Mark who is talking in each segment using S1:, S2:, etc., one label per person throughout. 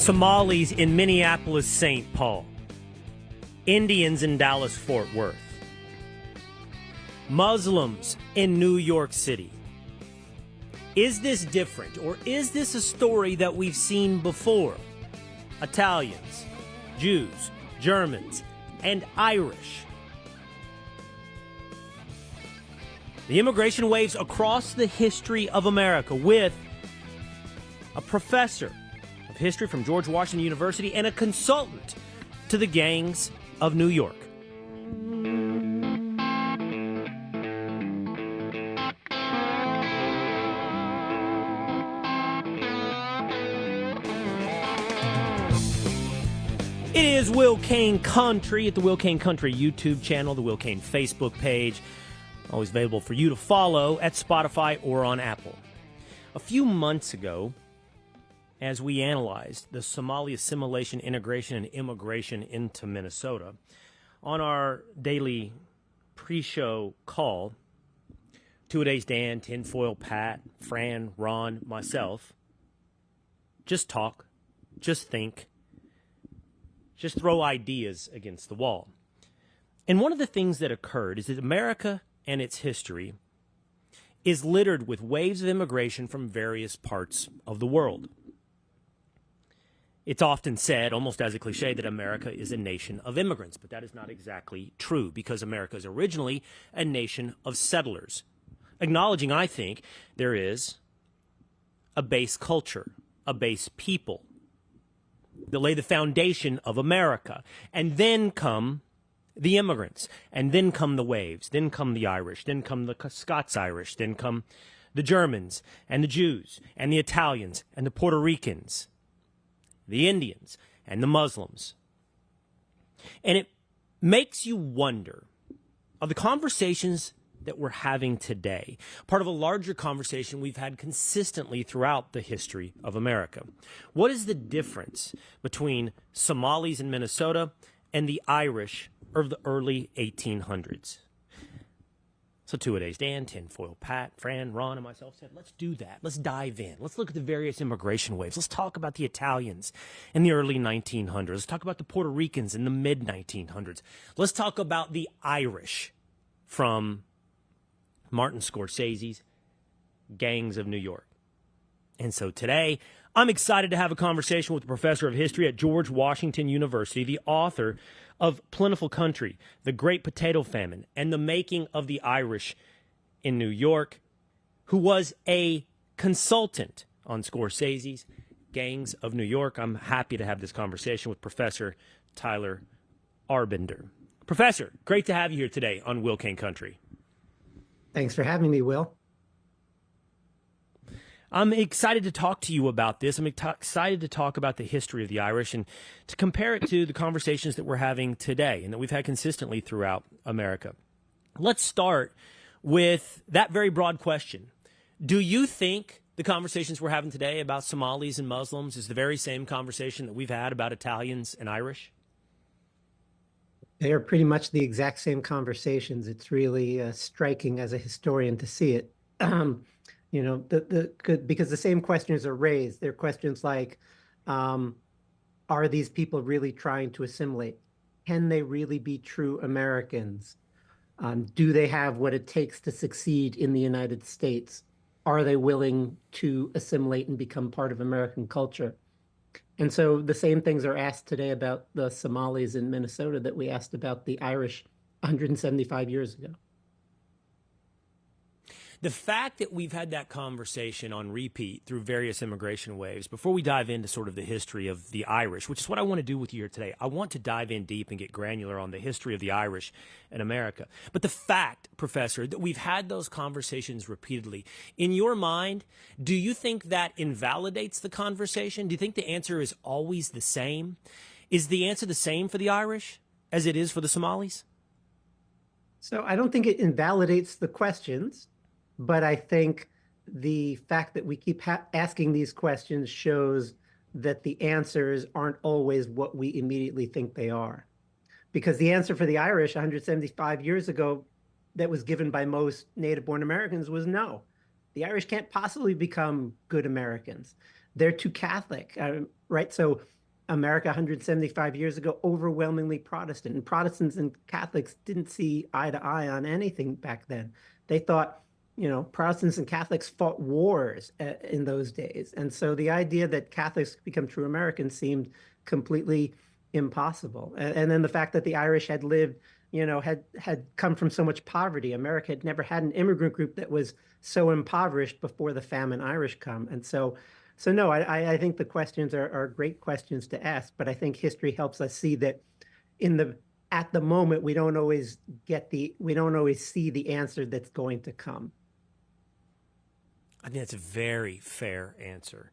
S1: Somalis in Minneapolis, St. Paul. Indians in Dallas-Fort Worth. Muslims in New York City. Is this different, or is this a story that we've seen before? Italians, Jews, Germans, and Irish. The immigration waves across the history of America with a professor of history from George Washington University and a consultant to the gangs of New York. It is Will Cain Country at the Will Cain Country YouTube channel, the Will Cain Facebook page, always available for you to follow at Spotify or on Apple. A few months ago, as we analyzed the Somali assimilation, integration, and immigration into Minnesota, on our daily pre-show call, Two-A-Days Dan, Tinfoil Pat, Fran, Ron, myself, just talk, just think, just throw ideas against the wall. And one of the things that occurred is that America and its history is littered with waves of immigration from various parts of the world. It's often said, almost as a cliche, that America is a nation of immigrants, but that is not exactly true because America is originally a nation of settlers. Acknowledging, I think, there is a base culture, a base people that lay the foundation of America. And then come the immigrants, and then come the waves, then come the Irish, then come the Scots-Irish, then come the Germans, and the Jews, and the Italians, and the Puerto Ricans, the Indians, and the Muslims. And it makes you wonder, of the conversations that we're having today, part of a larger conversation we've had consistently throughout the history of America. What is the difference between Somalis in Minnesota and the Irish of the early 1800s? So Two-A-Days Dan, Tinfoil Pat, Fran, Ron, and myself said, let's do that. Let's dive in. Let's look at the various immigration waves. Let's talk about the Italians in the early 1900s. Let's talk about the Puerto Ricans in the mid-1900s. Let's talk about the Irish from Martin Scorsese's Gangs of New York. And so today, I'm excited to have a conversation with a professor of history at George Washington University, the author of Plentiful Country, The Great Potato Famine, and the Making of the Irish in New York, who was a consultant on Scorsese's Gangs of New York. I'm happy to have this conversation with Professor Tyler Anbinder. Professor, great to have you here today on Will Cain Country.
S2: Thanks for having me, Will.
S1: I'm excited to talk to you about this. I'm excited to talk about the history of the Irish and to compare it to the conversations that we're having today and that we've had consistently throughout America. Let's start with that very broad question. Do you think the conversations we're having today about Somalis and Muslims is the very same conversation that we've had about Italians and Irish?
S2: They are pretty much the exact same conversations. It's really striking as a historian to see it. You know, because the same questions are raised. They're questions like, are these people really trying to assimilate? Can they really be true Americans? Do they have what it takes to succeed in the United States? Are they willing to assimilate and become part of American culture? And so the same things are asked today about the Somalis in Minnesota that we asked about the Irish 175 years ago.
S1: The fact that we've had that conversation on repeat through various immigration waves, before we dive into sort of the history of the Irish, which is what I want to do with you here today, I want to dive in deep and get granular on the history of the Irish in America. But the fact, Professor, that we've had those conversations repeatedly, in your mind, do you think that invalidates the conversation? Do you think the answer is always the same? Is the answer the same for the Irish as it is for the Somalis?
S2: So I don't think it invalidates the questions. But I think the fact that we keep asking these questions shows that the answers aren't always what we immediately think they are. Because the answer for the Irish 175 years ago that was given by most native-born Americans was no. The Irish can't possibly become good Americans. They're too Catholic, right? So America 175 years ago, overwhelmingly Protestant. And Protestants and Catholics didn't see eye to eye on anything back then. They thought, Protestants and Catholics fought wars in those days. And so the idea that Catholics become true Americans seemed completely impossible. And then the fact that the Irish had lived, had come from so much poverty. America had never had an immigrant group that was so impoverished before the famine Irish come. And so no, I think the questions are great questions to ask, but I think history helps us see that at the moment we don't always see the answer that's going to come.
S1: I think that's a very fair answer.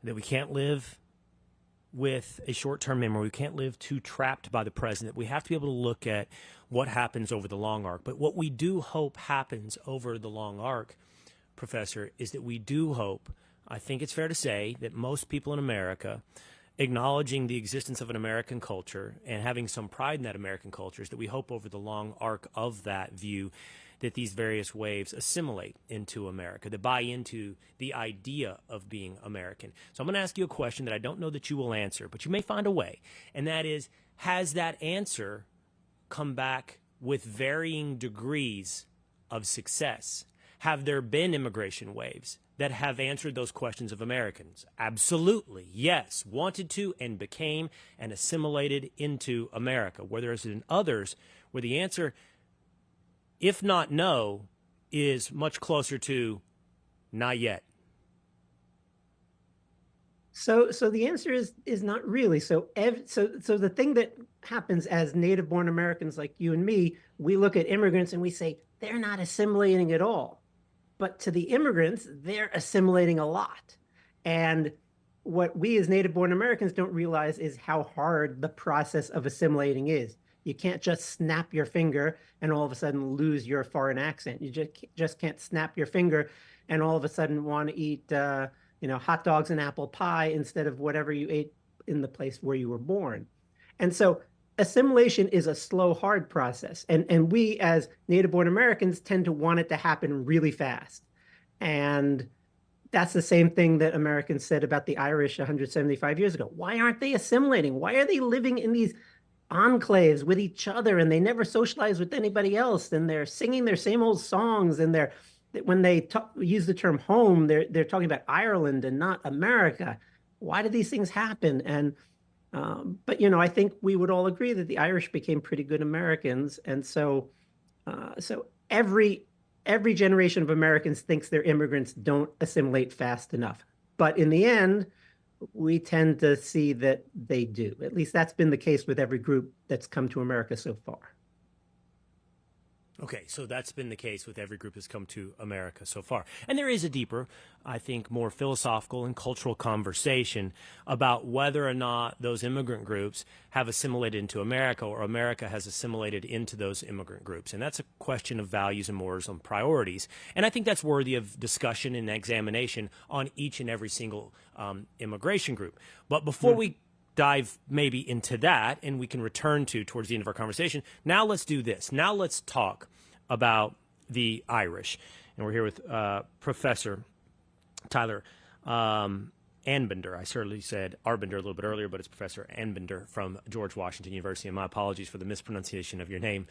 S1: That we can't live with a short-term memory. We can't live too trapped by the present. We have to be able to look at what happens over the long arc. But what we do hope happens over the long arc, Professor, is that we do hope, I think it's fair to say, that most people in America, acknowledging the existence of an American culture and having some pride in that American culture, is that we hope over the long arc of that view that these various waves assimilate into America, that buy into the idea of being American. So I'm going to ask you a question that I don't know that you will answer, but you may find a way, and that is, has that answer come back with varying degrees of success? Have there been immigration waves that have answered those questions of Americans? Absolutely, yes, wanted to and became and assimilated into America, whereas in others where the answer, if not no, is much closer to not yet.
S2: So the answer is not really. So the thing that happens as native-born Americans like you and me, we look at immigrants and we say they're not assimilating at all. But to the immigrants, they're assimilating a lot. And what we as native-born Americans don't realize is how hard the process of assimilating is. You can't just snap your finger and all of a sudden lose your foreign accent. You just can't snap your finger and all of a sudden want to eat hot dogs and apple pie instead of whatever you ate in the place where you were born. And so assimilation is a slow, hard process. And we as native-born Americans tend to want it to happen really fast. And that's the same thing that Americans said about the Irish 175 years ago. Why aren't they assimilating? Why are they living in these enclaves with each other and they never socialize with anybody else, and they're singing their same old songs, and when they use the term home, they're talking about Ireland and not America? Why do these things happen? And but I think we would all agree that the Irish became pretty good Americans, and so every generation of Americans thinks their immigrants don't assimilate fast enough, but in the end we tend to see that they do. At least that's been the case with every group that's come to America so far.
S1: Okay, so that's been the case with every group that's come to America so far. And there is a deeper, I think, more philosophical and cultural conversation about whether or not those immigrant groups have assimilated into America or America has assimilated into those immigrant groups. And that's a question of values and morals and priorities. And I think that's worthy of discussion and examination on each and every single immigration group. But before we dive maybe into that, and we can return to towards the end of our conversation, now let's do this. Now let's talk about the Irish. And we're here with Professor Tyler Anbinder. I certainly said Arbinder a little bit earlier, but it's Professor Anbinder from George Washington University. And my apologies for the mispronunciation of your name,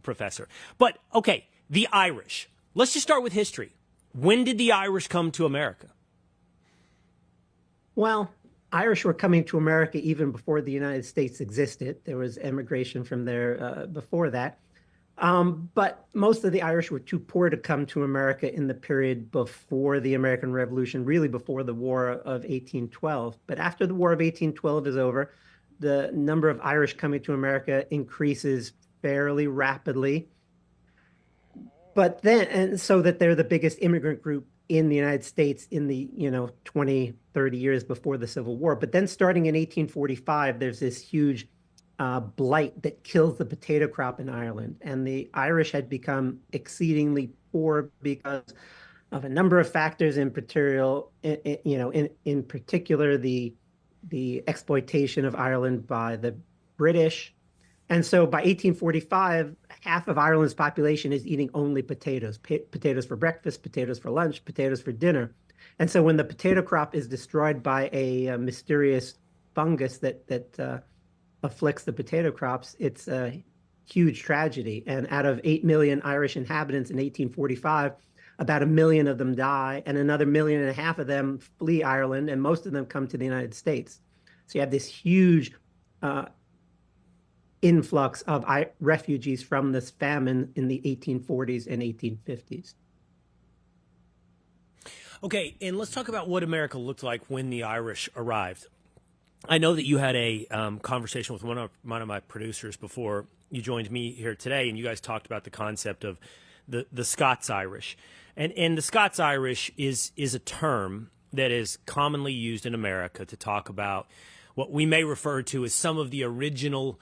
S1: Professor. But, okay, the Irish. Let's just start with history. When did the Irish come to America?
S2: Well, Irish were coming to America even before the United States existed. There was immigration from there before that. But most of the Irish were too poor to come to America in the period before the American Revolution, really before the War of 1812. But after the War of 1812 is over, the number of Irish coming to America increases fairly rapidly. But then, and so that they're the biggest immigrant group in the United States in the 20, 30 years before the Civil War. But then starting in 1845, there's this huge blight that kills the potato crop in Ireland. And the Irish had become exceedingly poor because of a number of factors, in particular, the exploitation of Ireland by the British. And so by 1845, half of Ireland's population is eating only potatoes, potatoes for breakfast, potatoes for lunch, potatoes for dinner. And so when the potato crop is destroyed by a mysterious fungus that afflicts the potato crops, it's a huge tragedy. And out of 8 million Irish inhabitants in 1845, about 1 million of them die, and another 1.5 million of them flee Ireland, and most of them come to the United States. So you have this huge influx of refugees from this famine in the 1840s and 1850s.
S1: Okay, and let's talk about what America looked like when the Irish arrived. I know that you had a conversation with one of my producers before you joined me here today, and you guys talked about the concept of the Scots-Irish. And the Scots-Irish is a term that is commonly used in America to talk about what we may refer to as some of the original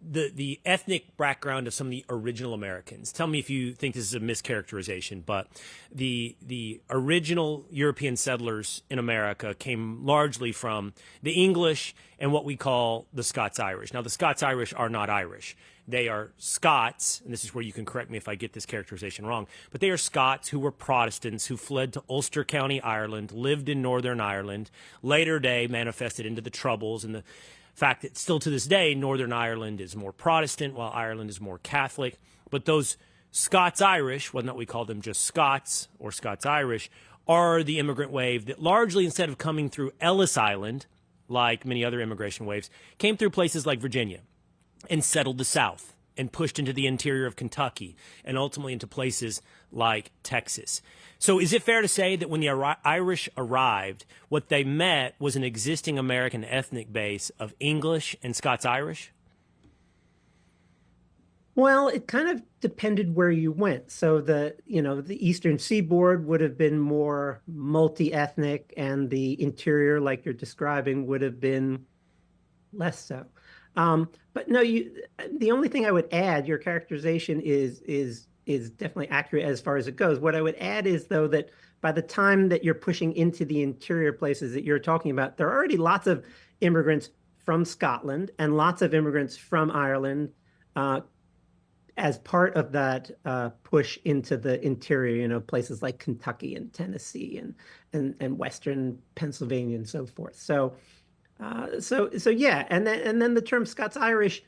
S1: the ethnic background of some of the original Americans. Tell me if you think this is a mischaracterization, but the original European settlers in America came largely from the English and what we call the Scots-Irish. Now, the Scots-Irish are not Irish. They are Scots, and this is where you can correct me if I get this characterization wrong, but they are Scots who were Protestants who fled to Ulster County, Ireland, lived in Northern Ireland, later day manifested into the Troubles and the fact that still to this day, Northern Ireland is more Protestant while Ireland is more Catholic. But those Scots-Irish, whether or not we call them just Scots or Scots-Irish, are the immigrant wave that largely, instead of coming through Ellis Island, like many other immigration waves, came through places like Virginia and settled the South and pushed into the interior of Kentucky and ultimately into places like Texas. So is it fair to say that when the Irish arrived, what they met was an existing American ethnic base of English and Scots-Irish?
S2: Well, it kind of depended where you went. So the Eastern Seaboard would have been more multi-ethnic, and the interior, like you're describing, would have been less so. But no, the only thing I would add, your characterization is definitely accurate as far as it goes. What I would add is, though, that by the time that you're pushing into the interior places that you're talking about, there are already lots of immigrants from Scotland and lots of immigrants from Ireland as part of that push into the interior, places like Kentucky and Tennessee and Western Pennsylvania and so forth. So yeah, and then the term Scots-Irish,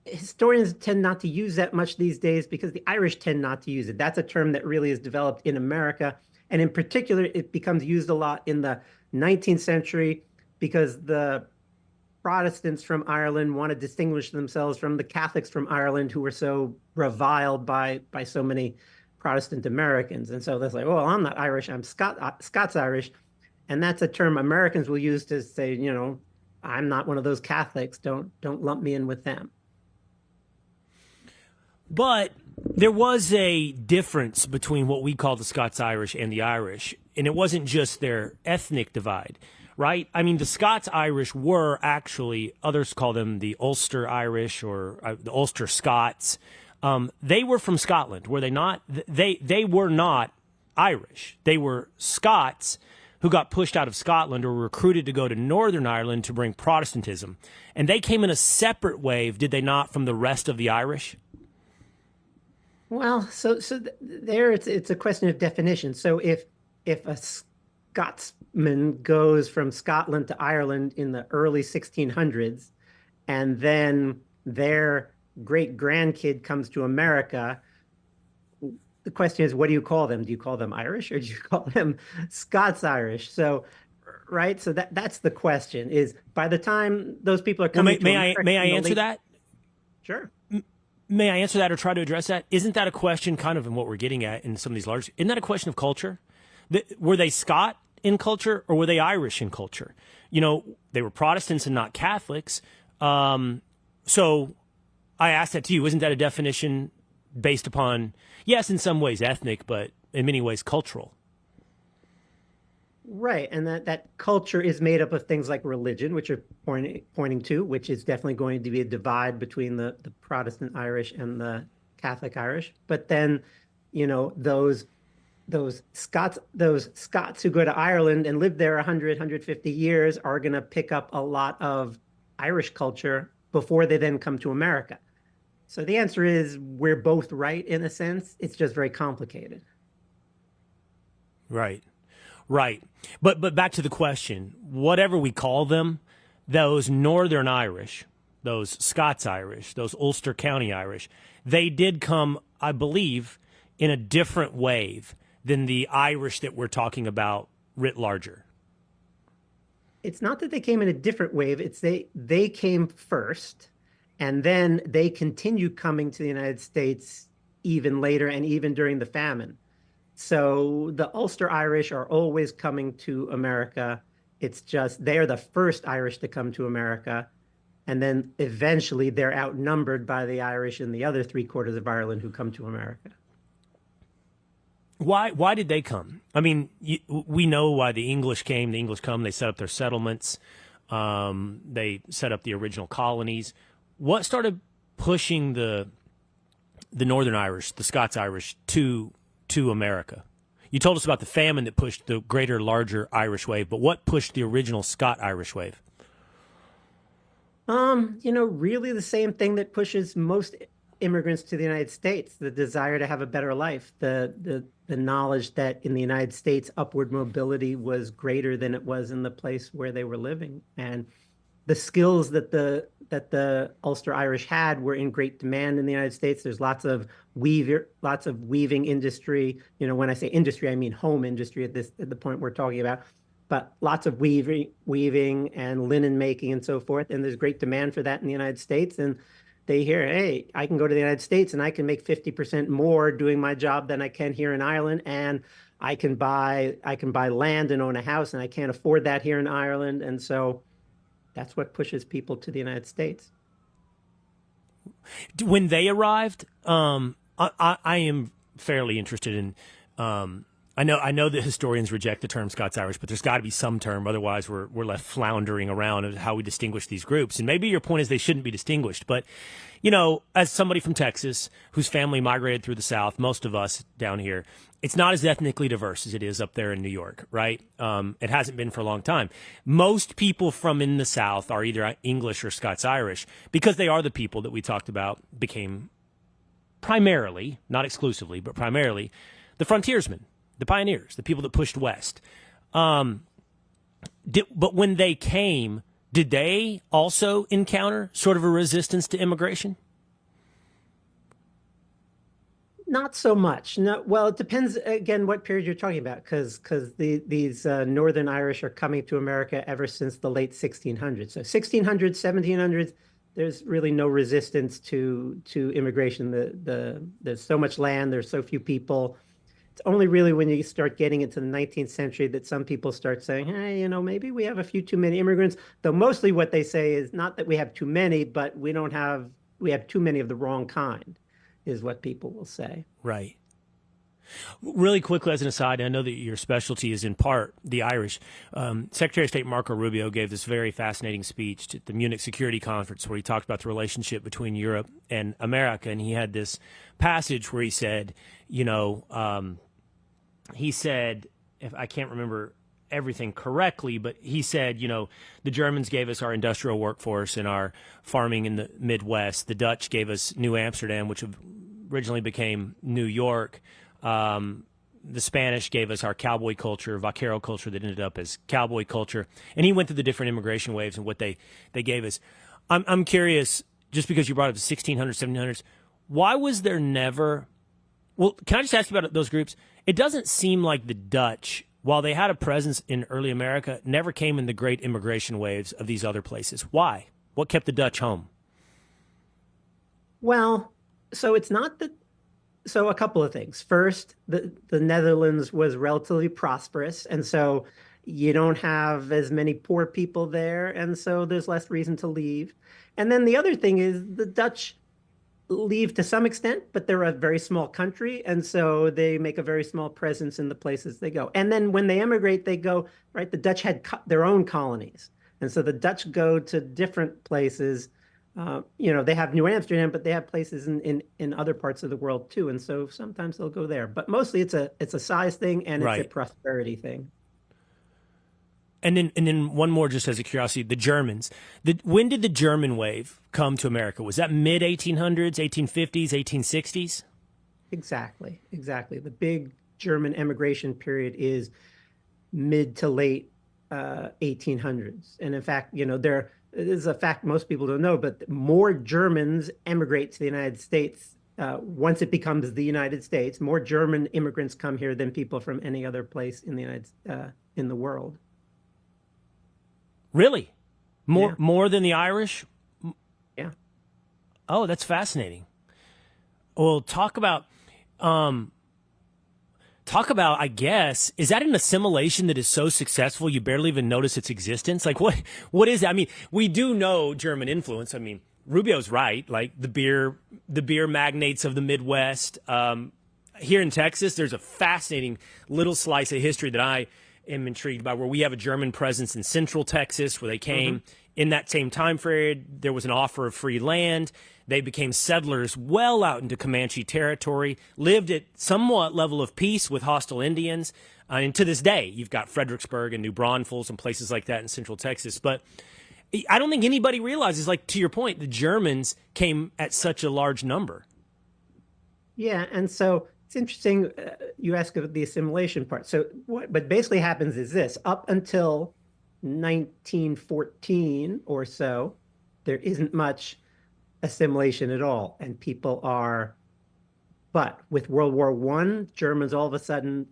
S2: historians tend not to use that much these days because the Irish tend not to use it. That's a term that really is developed in America, and in particular, it becomes used a lot in the 19th century because the Protestants from Ireland want to distinguish themselves from the Catholics from Ireland who were so reviled by so many Protestant Americans. And so they're like, well, I'm not Irish, I'm Scots-Irish. And that's a term Americans will use to say, I'm not one of those Catholics. Don't lump me in with them.
S1: But there was a difference between what we call the Scots-Irish and the Irish, and it wasn't just their ethnic divide, right? I mean, the Scots-Irish were actually, others call them the Ulster-Irish or the Ulster Scots. They were from Scotland, were they not? They were not Irish. They were Scots who got pushed out of Scotland or recruited to go to Northern Ireland to bring Protestantism. And they came in a separate wave, did they not, from the rest of the Irish?
S2: Well, so there it's a question of definition. So if a Scotsman goes from Scotland to Ireland in the early 1600s, and then their great-grandkid comes to America, the question is, what do you call them? Do you call them Irish or do you call them Scots-Irish? So, right. So that's the question is by the time those people are coming to America,
S1: may I answer that?
S2: Sure.
S1: May I answer that or try to address that? Isn't that a question kind of in what we're getting at in some of these large, isn't that a question of culture? Were they Scot in culture or were they Irish in culture? They were Protestants and not Catholics. So I asked that to you. Isn't that a definition based upon, yes, in some ways ethnic, but in many ways cultural?
S2: Right. And that culture is made up of things like religion, which are pointing to, which is definitely going to be a divide between the Protestant Irish and the Catholic Irish. But then, those Scots who go to Ireland and live there 150 years are going to pick up a lot of Irish culture before they then come to America. So the answer is we're both right in a sense. It's just very complicated.
S1: Right. Right. But back to the question, whatever we call them, those Northern Irish, those Scots Irish, those Ulster County Irish, they did come, I believe, in a different wave than the Irish that we're talking about writ larger.
S2: It's not that they came in a different wave. It's they came first, and then they continued coming to the United States even later and even during the famine. So the Ulster Irish are always coming to America. It's just they're the first Irish to come to America. And then eventually they're outnumbered by the Irish in the other 3/4 of Ireland who come to America.
S1: Why did they come? I mean, we know why the English came. The English come, they set up their settlements. They set up the original colonies. What started pushing the Northern Irish, the Scots Irish, to America? You told us about the famine that pushed the greater, larger Irish wave, but what pushed the original Scot Irish wave?
S2: Really the same thing that pushes most immigrants to the United States, the desire to have a better life, the knowledge that in the United States, upward mobility was greater than it was in the place where they were living. And the skills that the Ulster Irish had were in great demand in the United States. There's lots of weaving industry. When I say industry, I mean home industry at the point we're talking about. But lots of weaving and linen making and so forth. And there's great demand for that in the United States. And they hear, hey, I can go to the United States and I can make 50% more doing my job than I can here in Ireland. And I can buy land and own a house, and I can't afford that here in Ireland. And so that's what pushes people to the United States.
S1: When they arrived, I am fairly interested in. I know that historians reject the term Scots Irish, but there's got to be some term. Otherwise, we're left floundering around of how we distinguish these groups. And maybe your point is they shouldn't be distinguished. But, as somebody from Texas whose family migrated through the South, most of us down here, it's not as ethnically diverse as it is up there in New York, right? It hasn't been for a long time. Most people from in the South are either English or Scots Irish because they are the people that we talked about became primarily, not exclusively, but primarily the frontiersmen. The pioneers, the people that pushed west. But when they came, did they also encounter sort of a resistance to immigration?
S2: Not so much. No, well, it depends, again, what period you're talking about, because these Northern Irish are coming to America ever since the late 1600s. So 1600s, 1700s, there's really no resistance to immigration. There's so much land, there's so few people. It's only really when you start getting into the 19th century that some people start saying, hey, maybe we have a few too many immigrants. Though mostly what they say is not that we have too many, but we have too many of the wrong kind, is what people will say.
S1: Right. Really quickly, as an aside, I know that your specialty is in part the Irish. Secretary of State Marco Rubio gave this very fascinating speech at the Munich Security Conference where he talked about the relationship between Europe and America. And he had this passage where he said, if I can't remember everything correctly, but he said, the Germans gave us our industrial workforce and our farming in the Midwest. The Dutch gave us New Amsterdam, which originally became New York. The Spanish gave us our cowboy culture, vaquero culture that ended up as cowboy culture. And he went through the different immigration waves and what they gave us. I'm curious, just because you brought up the 1600s, 1700s, why was there never... Well, can I just ask you about those groups? It doesn't seem like the Dutch, while they had a presence in early America, never came in the great immigration waves of these other places. Why? What kept the Dutch home?
S2: Well, so it's not that. So a couple of things. First, the Netherlands was relatively prosperous, and so you don't have as many poor people there, and so there's less reason to leave. And then the other thing is the Dutch leave to some extent, but they're a very small country, and so they make a very small presence in the places they go. And then when they emigrate, they go, right, the Dutch had their own colonies, and so the Dutch go to different places. They have New Amsterdam, but they have places in other parts of the world too, and so sometimes they'll go there. But mostly it's a size thing and it's a prosperity thing.
S1: And then one more, just as a curiosity, the Germans. When did the German wave come to America? Was that mid 1800s, 1850s, 1860s?
S2: Exactly. The big German emigration period is mid to late 1800s. And in fact, there is a fact most people don't know, but more Germans emigrate to the United States once it becomes the United States. More German immigrants come here than people from any other place in the world.
S1: Really?
S2: Yeah.
S1: More than the Irish?
S2: Yeah.
S1: Oh, that's fascinating. Well, I guess, is that an assimilation that is so successful you barely even notice its existence? Like, what is that? I mean, we do know German influence. I mean, Rubio's right. Like the beer magnates of the Midwest. Here in Texas, there's a fascinating little slice of history that I am intrigued by, where we have a German presence in Central Texas, where they came in that same time period. There was an offer of free land. They became settlers well out into Comanche territory, lived at somewhat level of peace with hostile Indians. And to this day, you've got Fredericksburg and New Braunfels and places like that in Central Texas. But I don't think anybody realizes, like, to your point, the Germans came at such a large number.
S2: Yeah, and so it's interesting you ask about the assimilation part. So what basically happens is this: up until 1914 or so, there isn't much assimilation at all, and but with World War I, Germans all of a sudden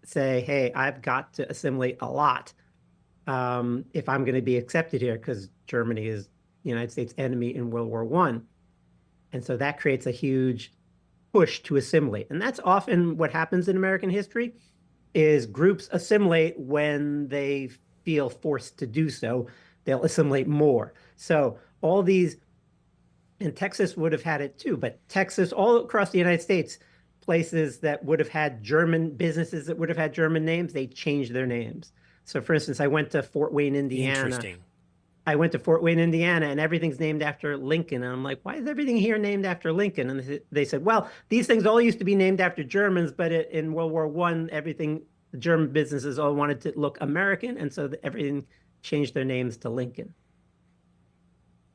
S2: say, "Hey, I've got to assimilate a lot if I'm going to be accepted here," because Germany is the United States' enemy in World War I, and so that creates a huge push to assimilate. And that's often what happens in American history, is groups assimilate when they feel forced to do so. They'll assimilate more. So all these, and Texas would have had it too, but Texas, all across the United States, places that would have had German businesses that would have had German names, they changed their names. So for instance, I went to Fort Wayne, Indiana.
S1: Interesting.
S2: I went to Fort Wayne, Indiana, and everything's named after Lincoln. And I'm like, why is everything here named after Lincoln? And they said, well, these things all used to be named after Germans, but in World War I, the German businesses all wanted to look American, and so everything changed their names to Lincoln.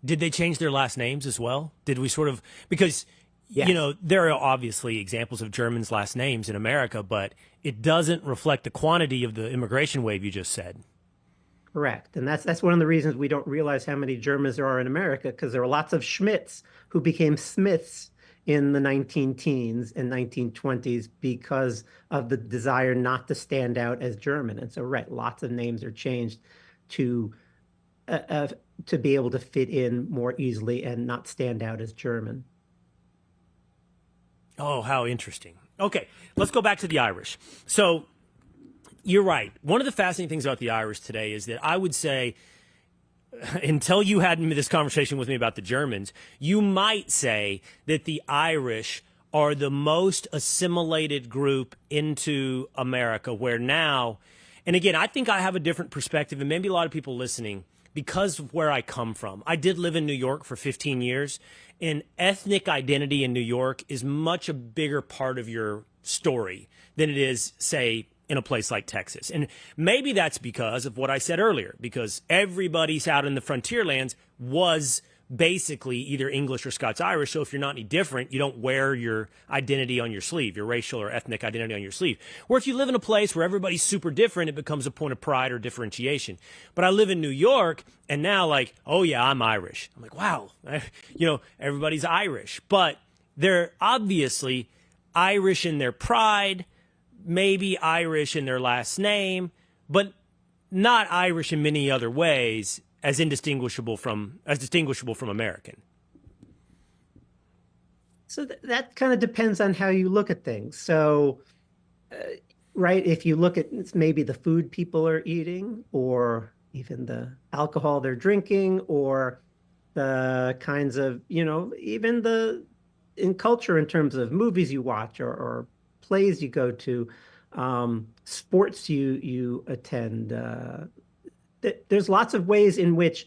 S1: Did they change their last names as well? Did we sort of, because,
S2: Yes.
S1: there are obviously examples of Germans' last names in America, but it doesn't reflect the quantity of the immigration wave you just said.
S2: Correct. And that's one of the reasons we don't realize how many Germans there are in America, because there were lots of Schmidts who became Smiths in the 19-teens and 1920s because of the desire not to stand out as German. And so, right, lots of names are changed to be able to fit in more easily and not stand out as German.
S1: Oh, how interesting. Okay, let's go back to the Irish. So you're right. One of the fascinating things about the Irish today is that I would say, until you had this conversation with me about the Germans, you might say that the Irish are the most assimilated group into America, where now, and again, I think I have a different perspective, and maybe a lot of people listening, because of where I come from. I did live in New York for 15 years, and ethnic identity in New York is much a bigger part of your story than it is, say, in a place like Texas. And maybe that's because of what I said earlier, because everybody's out in the frontier lands was basically either English or Scots-Irish. So if you're not any different, you don't wear your identity on your sleeve, your racial or ethnic identity on your sleeve. Or if you live in a place where everybody's super different, it becomes a point of pride or differentiation. But I live in New York, and now, like, oh yeah, I'm Irish. I'm like, wow, everybody's Irish. But they're obviously Irish in their pride, maybe Irish in their last name, but not Irish in many other ways as distinguishable from American.
S2: So that kind of depends on how you look at things. So, right, if you look at maybe the food people are eating, or even the alcohol they're drinking, or the kinds of, even in culture in terms of movies you watch, or plays you go to, sports you attend. There's lots of ways in which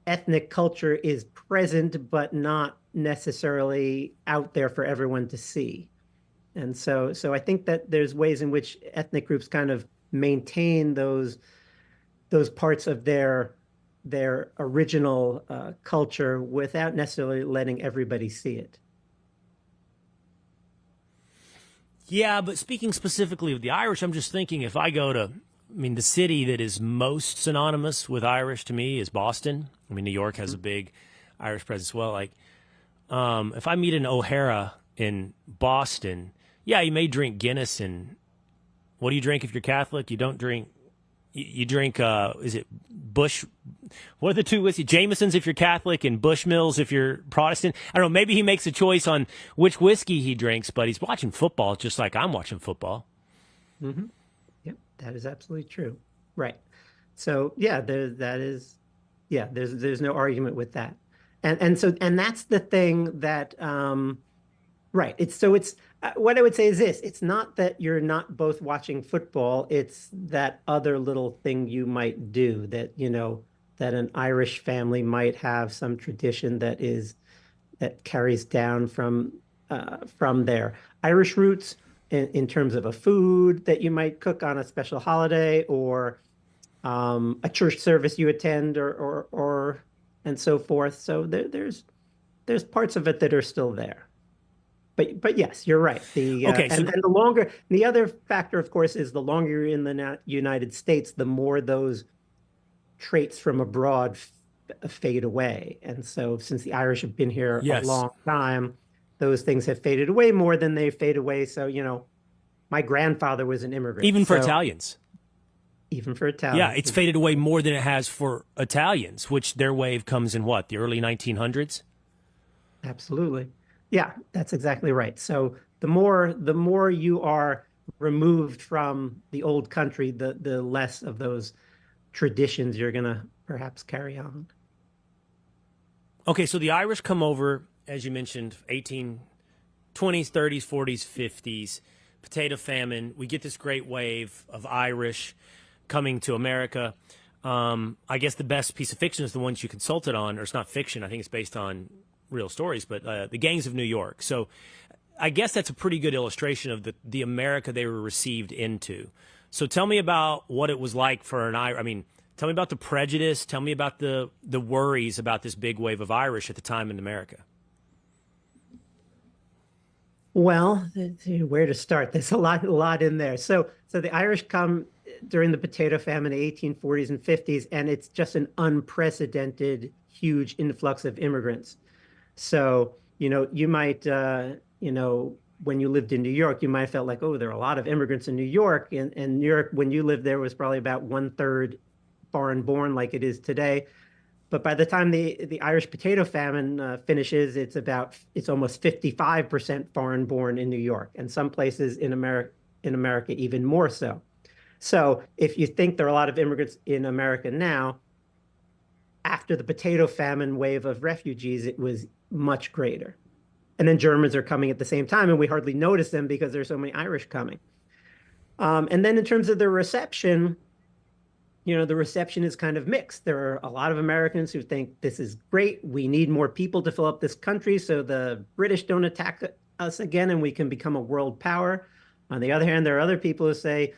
S2: ethnic culture is present, but not necessarily out there for everyone to see. And so I think that there's ways in which ethnic groups kind of maintain those parts of their original culture without necessarily letting everybody see it.
S1: Yeah, but speaking specifically of the Irish, I'm just thinking if I go to, I mean, the city that is most synonymous with Irish to me is Boston. I mean, New York has a big Irish presence as well. Like, if I meet an O'Hara in Boston, yeah, you may drink Guinness. And what do you drink if you're Catholic? You don't drink. You drink. Is it Bush? What are the two whiskey? Jameson's if you're Catholic, and Bushmills if you're Protestant. I don't know. Maybe he makes a choice on which whiskey he drinks, but he's watching football just like I'm watching football.
S2: Mm-hmm. Yep, that is absolutely true. Right. So yeah, that is, yeah, there's no argument with that. And that's the thing that right. It's what I would say is this, it's not that you're not both watching football, it's that other little thing you might do that, that an Irish family might have some tradition that carries down from their Irish roots in terms of a food that you might cook on a special holiday or a church service you attend or and so forth. So there's parts of it that are still there. But yes, you're right.
S1: Okay, so
S2: And the other factor, of course, is the longer you're in the United States, the more those traits from abroad fade away. And so since the Irish have been here a
S1: yes,
S2: long time, those things have faded away more than they fade away. So, my grandfather was an immigrant.
S1: even for
S2: So
S1: Italians.
S2: even for
S1: Yeah,
S2: Italians.
S1: it's faded away more than it has for Italians, which their wave comes in what, the early 1900s?
S2: Absolutely. Yeah, that's exactly right. So the more you are removed from the old country, the less of those traditions you're gonna perhaps carry on.
S1: Okay, so the Irish come over, as you mentioned, 1820s, 30s, 40s, 50s, potato famine. We get this great wave of Irish coming to America. I guess the best piece of fiction is the ones you consulted on, or it's not fiction. I think it's based on real stories, but the gangs of New York. So I guess that's a pretty good illustration of the America they were received into. So tell me about what it was like for an Irish. I mean, tell me about the prejudice. Tell me about the worries about this big wave of Irish at the time in America.
S2: Well, where to start? There's a lot in there. So the Irish come during the potato famine in the 1840s and 50s, and it's just an unprecedented, huge influx of immigrants. So, you might, when you lived in New York, you might have felt like, oh, there are a lot of immigrants in New York. And New York, when you lived there, was probably about 1/3 foreign born, like it is today. But by the time the Irish potato famine finishes, it's almost 55% foreign born in New York, and some places in America even more so. So if you think there are a lot of immigrants in America now, after the potato famine wave of refugees, it was much greater. And then Germans are coming at the same time, and we hardly notice them because there's so many Irish coming. And then in terms of the reception, the reception is kind of mixed. There are a lot of Americans who think this is great. We need more people to fill up this country so the British don't attack us again and we can become a world power. On the other hand, there are other people who say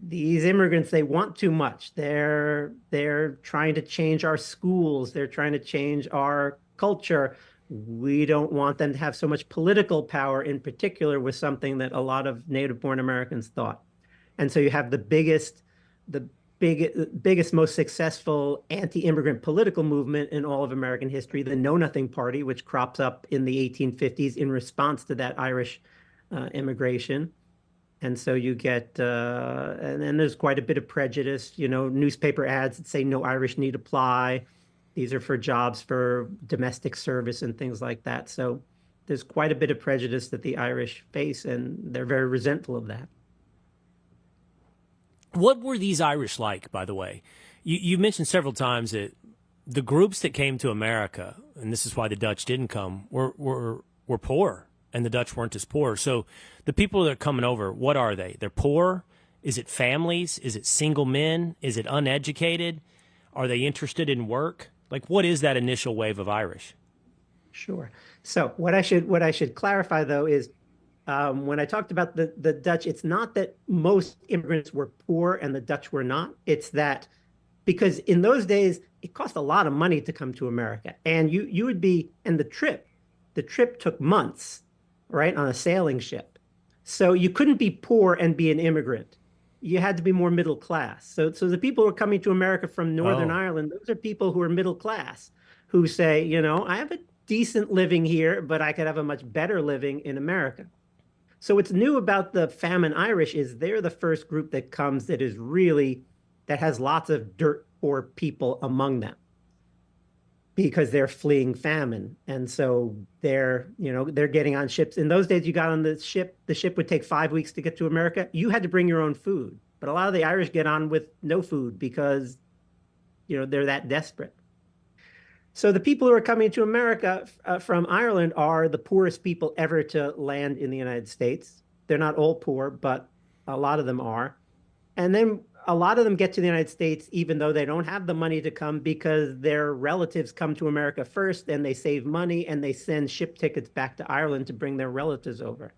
S2: these immigrants, they want too much. They're trying to change our schools. They're trying to change our culture. We don't want them to have so much political power, in particular, was something that a lot of native-born Americans thought. And so you have the biggest, most successful anti-immigrant political movement in all of American history, the Know Nothing Party, which crops up in the 1850s in response to that Irish immigration. And so you get, and then there's quite a bit of prejudice, newspaper ads that say no Irish need apply. These are for jobs for domestic service and things like that. So there's quite a bit of prejudice that the Irish face, and they're very resentful of that.
S1: What were these Irish like, by the way? You mentioned several times that the groups that came to America, and this is why the Dutch didn't come, were poor, and the Dutch weren't as poor. So the people that are coming over, what are they? They're poor? Is it families? Is it single men? Is it uneducated? Are they interested in work? Like, what is that initial wave of Irish?
S2: Sure. So what I should clarify, though, is when I talked about the Dutch, it's not that most immigrants were poor and the Dutch were not. It's that because in those days, it cost a lot of money to come to America. And and the trip took months, right, on a sailing ship. So you couldn't be poor and be an immigrant. You had to be more middle class. So the people who are coming to America from Northern
S1: Oh,
S2: Ireland, those are people who are middle class, who say, I have a decent living here, but I could have a much better living in America. So what's new about the Famine Irish is they're the first group that comes that is really that has lots of dirt poor people among them because they're fleeing famine. And so they're getting on ships. In those days, you got on the ship would take 5 weeks to get to America. You had to bring your own food. But a lot of the Irish get on with no food because, they're that desperate. So the people who are coming to America from Ireland are the poorest people ever to land in the United States. They're not all poor, but a lot of them are. And then a lot of them get to the United States even though they don't have the money to come because their relatives come to America first and they save money and they send ship tickets back to Ireland to bring their relatives over.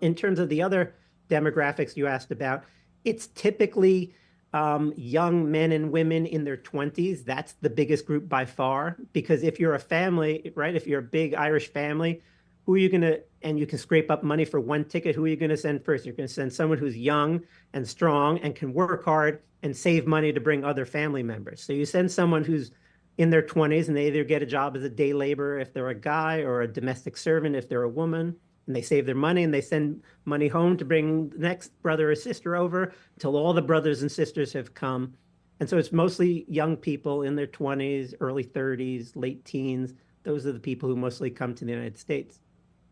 S2: In terms of the other demographics you asked about, it's typically young men and women in their 20s. That's the biggest group by far, because if you're a family, right, if you're a big Irish family, who are you going to, and you can scrape up money for one ticket, who are you going to send first? You're going to send someone who's young and strong and can work hard and save money to bring other family members. So you send someone who's in their 20s and they either get a job as a day laborer if they're a guy or a domestic servant if they're a woman, and they save their money and they send money home to bring the next brother or sister over until all the brothers and sisters have come. And so it's mostly young people in their 20s, early 30s, late teens. Those are the people who mostly come to the United States.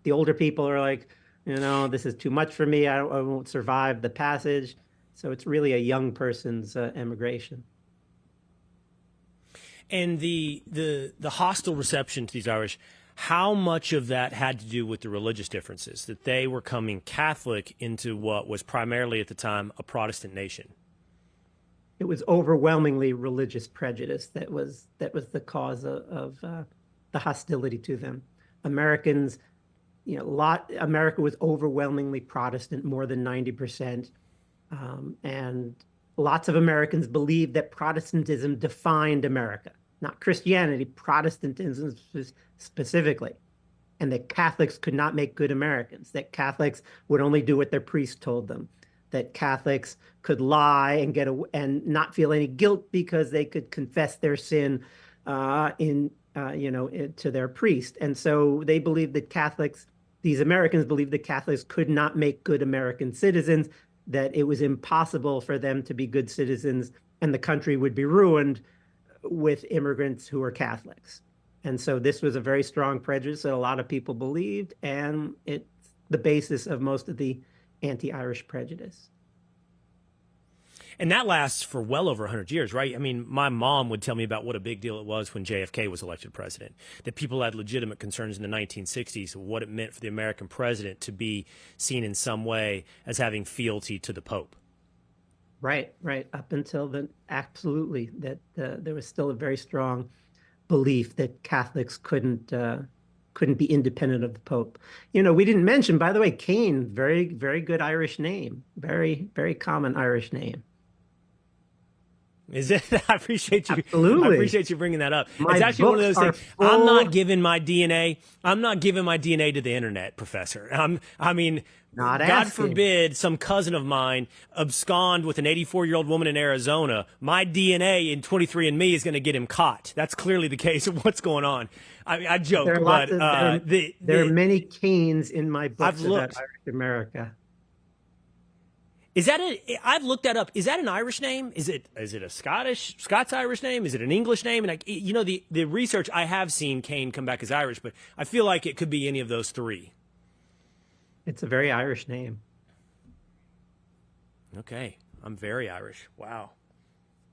S2: The older people are like, this is too much for me. I won't survive the passage. So it's really a young person's emigration.
S1: and the hostile reception to these Irish, how much of that had to do with the religious differences, that they were coming Catholic into what was primarily at the time a Protestant nation?
S2: It was overwhelmingly religious prejudice that was the cause of the hostility to them. Americans, America was overwhelmingly Protestant, more than 90%. And lots of Americans believed that Protestantism defined America, not Christianity, Protestantism specifically, and that Catholics could not make good Americans, that Catholics would only do what their priest told them, that Catholics could lie and not feel any guilt because they could confess their sin to their priest. And so they believed that these Americans believed that Catholics could not make good American citizens, that it was impossible for them to be good citizens, and the country would be ruined with immigrants who were Catholics. And so this was a very strong prejudice that a lot of people believed, and it's the basis of most of the anti-Irish prejudice.
S1: And that lasts for well over 100 years, right? I mean, my mom would tell me about what a big deal it was when JFK was elected president, that people had legitimate concerns in the 1960s of what it meant for the American president to be seen in some way as having fealty to the Pope.
S2: Right. Up until absolutely, that there was still a very strong belief that Catholics couldn't be independent of the Pope. We didn't mention, by the way, Cain, very, very good Irish name, very, very common Irish name.
S1: Is it? I appreciate you.
S2: Absolutely.
S1: I appreciate you bringing that up.
S2: My
S1: it's actually one of those
S2: books
S1: things.
S2: are
S1: I'm
S2: full-
S1: not giving my DNA. To the internet, Professor.
S2: Not
S1: God
S2: asking.
S1: forbid some cousin of mine abscond with an 84-year-old woman in Arizona. My DNA in 23andMe is going to get him caught. That's clearly the case of what's going on. I joke,
S2: There are many Cains in my books about Irish America.
S1: Is that I've looked that up. Is that an Irish name? Is it a Scots Irish name? Is it an English name? And the research I have seen Cain come back as Irish, but I feel like it could be any of those three.
S2: It's a very Irish name.
S1: Okay, I'm very Irish. Wow.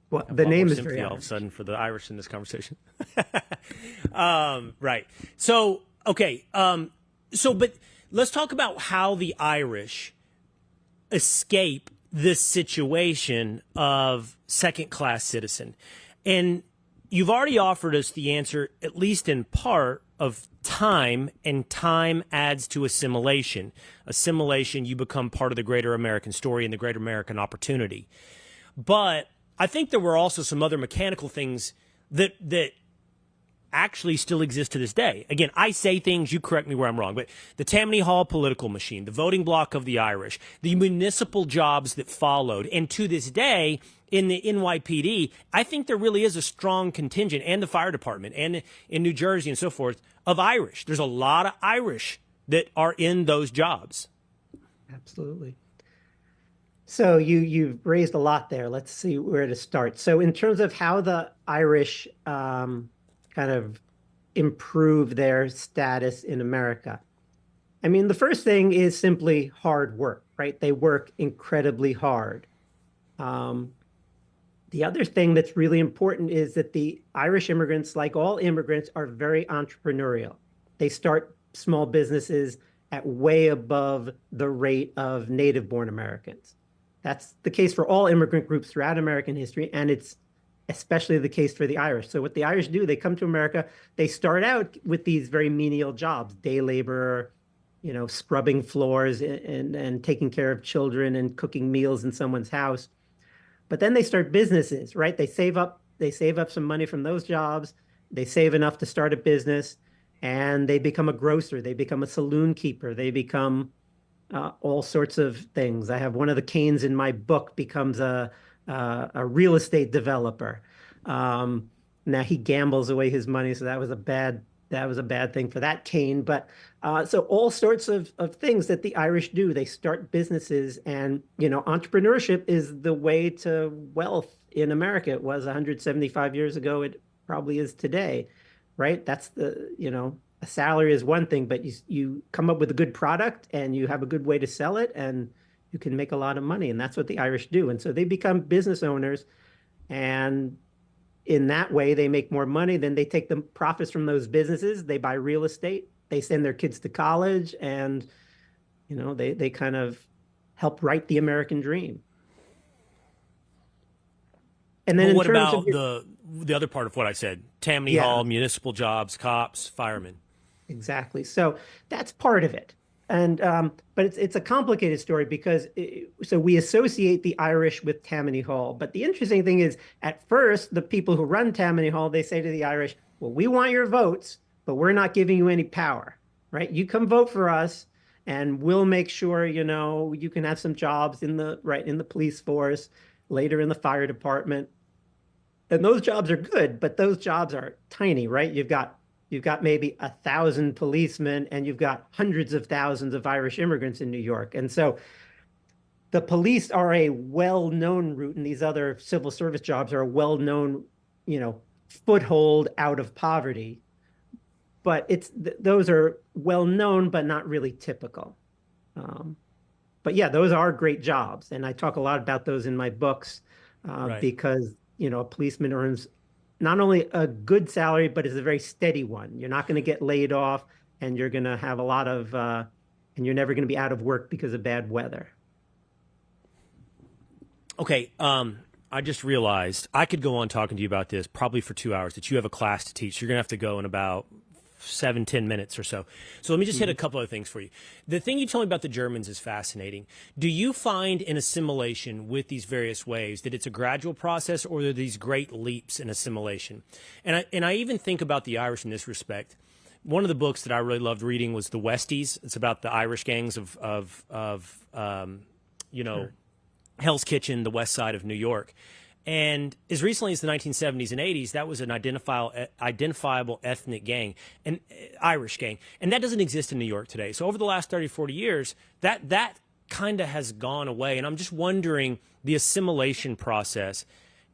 S2: Well, the name is very
S1: all of a
S2: Irish.
S1: sudden for the Irish in this conversation. Right. So okay. But let's talk about how the Irish escape this situation of second-class citizen. And you've already offered us the answer, at least in part, of time, and time adds to assimilation. Assimilation, you become part of the greater American story and the greater American opportunity. But I think there were also some other mechanical things that actually still exist to this day. Again, I say things, you correct me where I'm wrong, but the Tammany Hall political machine, the voting bloc of the Irish, the municipal jobs that followed, and to this day, in the NYPD, I think there really is a strong contingent, and the fire department, and in New Jersey and so forth, of Irish. There's a lot of Irish that are in those jobs.
S2: Absolutely. So you've raised a lot there. Let's see where to start. So in terms of how the Irish kind of improve their status in America, I mean, the first thing is simply hard work, right? They work incredibly hard. The other thing that's really important is that the Irish immigrants, like all immigrants, are very entrepreneurial. They start small businesses at way above the rate of native-born Americans. That's the case for all immigrant groups throughout American history, and it's especially the case for the Irish. So what the Irish do, they come to America, they start out with these very menial jobs, day labor, scrubbing floors and taking care of children and cooking meals in someone's house. But then they start businesses, right? They save up some money from those jobs. They save enough to start a business, and they become a grocer. They become a saloon keeper. They become all sorts of things. I have one of the Cains in my book becomes a real estate developer. Now he gambles away his money, so that was a bad thing for that Cain. But so all sorts of things that the Irish do. They start businesses, and entrepreneurship is the way to wealth in America. It was 175 years ago. It probably is today, right? That's a salary is one thing, but you come up with a good product and you have a good way to sell it, and you can make a lot of money. And that's what the Irish do. And so they become business owners, and in that way, they make more money. Then they take the profits from those businesses. They buy real estate. They send their kids to college, and they kind of help write the American dream. And then,
S1: well, what about the other part of what I said? Tammany Hall, municipal jobs, cops, firemen.
S2: Exactly. So that's part of it. And but it's a complicated story because so we associate the Irish with Tammany Hall. But the interesting thing is, at first, the people who run Tammany Hall, they say to the Irish, well, we want your votes, but we're not giving you any power, right? You come vote for us, and we'll make sure, you can have some jobs in the police force, later in the fire department. And those jobs are good, but those jobs are tiny, right? You've got maybe 1,000 policemen, and you've got hundreds of thousands of Irish immigrants in New York. And so the police are a well-known route, and these other civil service jobs are a well-known, foothold out of poverty. But those are well-known, but not really typical. But yeah, those are great jobs. And I talk a lot about those in my books
S1: Right.
S2: because, a policeman earns not only a good salary, but it's a very steady one. You're not going to get laid off, and you're going to have a lot of, and you're never going to be out of work because of bad weather.
S1: Okay. I just realized I could go on talking to you about this probably for 2 hours, that you have a class to teach. You're going to have to go in about 7-10 minutes or so. So let me just hit a couple of things for you. The thing you told me about the Germans is fascinating. Do you find in assimilation with these various waves that it's a gradual process, or are there these great leaps in assimilation? And I even think about the Irish in this respect. One of the books that I really loved reading was The Westies. It's about the Irish gangs of
S2: Sure.
S1: Hell's Kitchen, the west side of New York. And as recently as the 1970s and 80s, that was an identifiable ethnic gang, an Irish gang. And that doesn't exist in New York today. So over the last 30, 40 years, that kind of has gone away. And I'm just wondering, the assimilation process,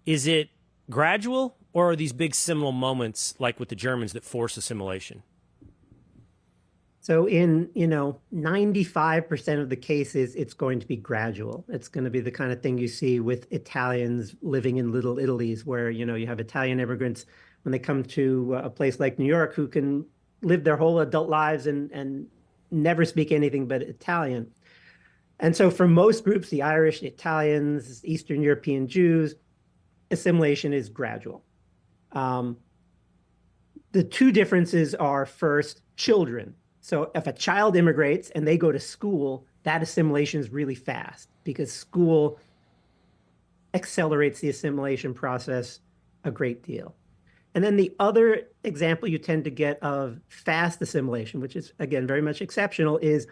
S1: is it gradual, or are these big seminal moments like with the Germans that force assimilation?
S2: So in, 95% of the cases, it's going to be gradual. It's going to be the kind of thing you see with Italians living in little Italies, where, you have Italian immigrants when they come to a place like New York who can live their whole adult lives and never speak anything but Italian. And so for most groups, the Irish, the Italians, Eastern European Jews, assimilation is gradual. The two differences are, first, children. So if a child immigrates and they go to school, that assimilation is really fast because school accelerates the assimilation process a great deal. And then the other example you tend to get of fast assimilation, which is, again, very much exceptional, is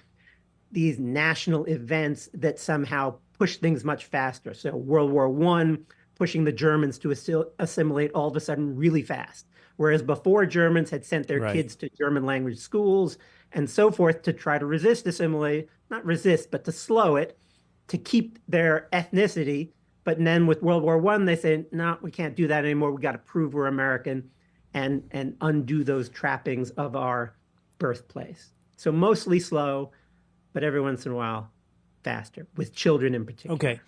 S2: these national events that somehow push things much faster. So World War I, pushing the Germans to assimilate all of a sudden really fast. Whereas before, Germans had sent their
S1: Right.
S2: kids to German language schools and so forth to try to resist assimilate, not resist, but to slow it, to keep their ethnicity. But then with World War I, they said, no, we can't do that anymore. We got to prove we're American and undo those trappings of our birthplace. So mostly slow, but every once in a while faster, with children in particular.
S1: Okay.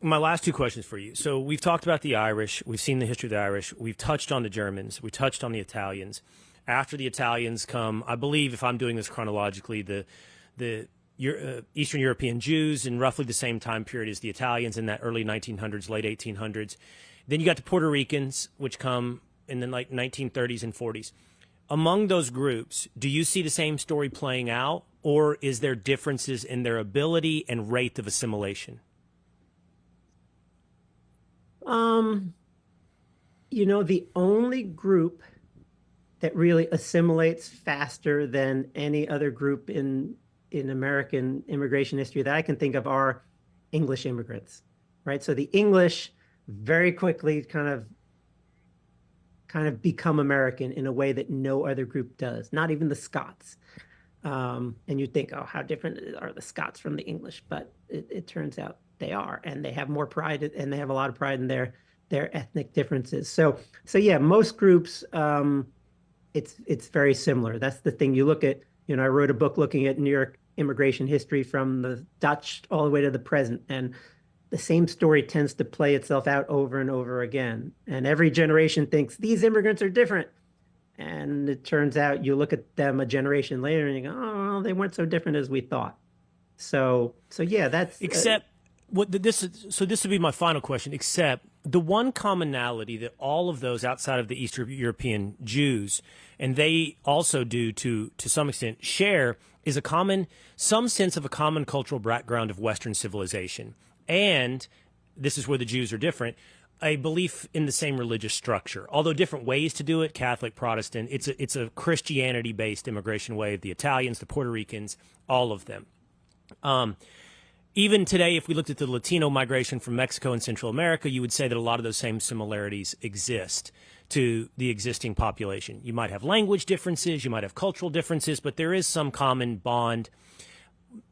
S1: My last two questions for you. So we've talked about the Irish. We've seen the history of the Irish. We've touched on the Germans. We touched on the Italians. After the Italians come, I believe, if I'm doing this chronologically, the Eastern European Jews in roughly the same time period as the Italians in that early 1900s, late 1800s. Then you got the Puerto Ricans, which come in the 1930s and 40s. Among those groups, do you see the same story playing out, or is there differences in their ability and rate of assimilation?
S2: The only group that really assimilates faster than any other group in American immigration history that I can think of are English immigrants, right? So the English very quickly kind of become American in a way that no other group does, not even the Scots. And you think, oh, how different are the Scots from the English? But it turns out they are, and they have more pride, and they have a lot of pride in their ethnic differences. So yeah, most groups, it's very similar. That's the thing. You look at, I wrote a book looking at New York immigration history from the Dutch all the way to the present, and the same story tends to play itself out over and over again. And every generation thinks these immigrants are different. And it turns out you look at them a generation later and you go, oh, well, they weren't so different as we thought. So yeah, that's
S1: except this would be my final question. Except the one commonality that all of those outside of the Eastern European Jews, and they also do to some extent share, is some sense of a common cultural background of Western civilization. And this is where the Jews are different, a belief in the same religious structure, although different ways to do it, Catholic, Protestant. It's a Christianity-based immigration wave, the Italians, the Puerto Ricans, all of them. Even today, if we looked at the Latino migration from Mexico and Central America, you would say that a lot of those same similarities exist to the existing population. You might have language differences, you might have cultural differences, but there is some common bond.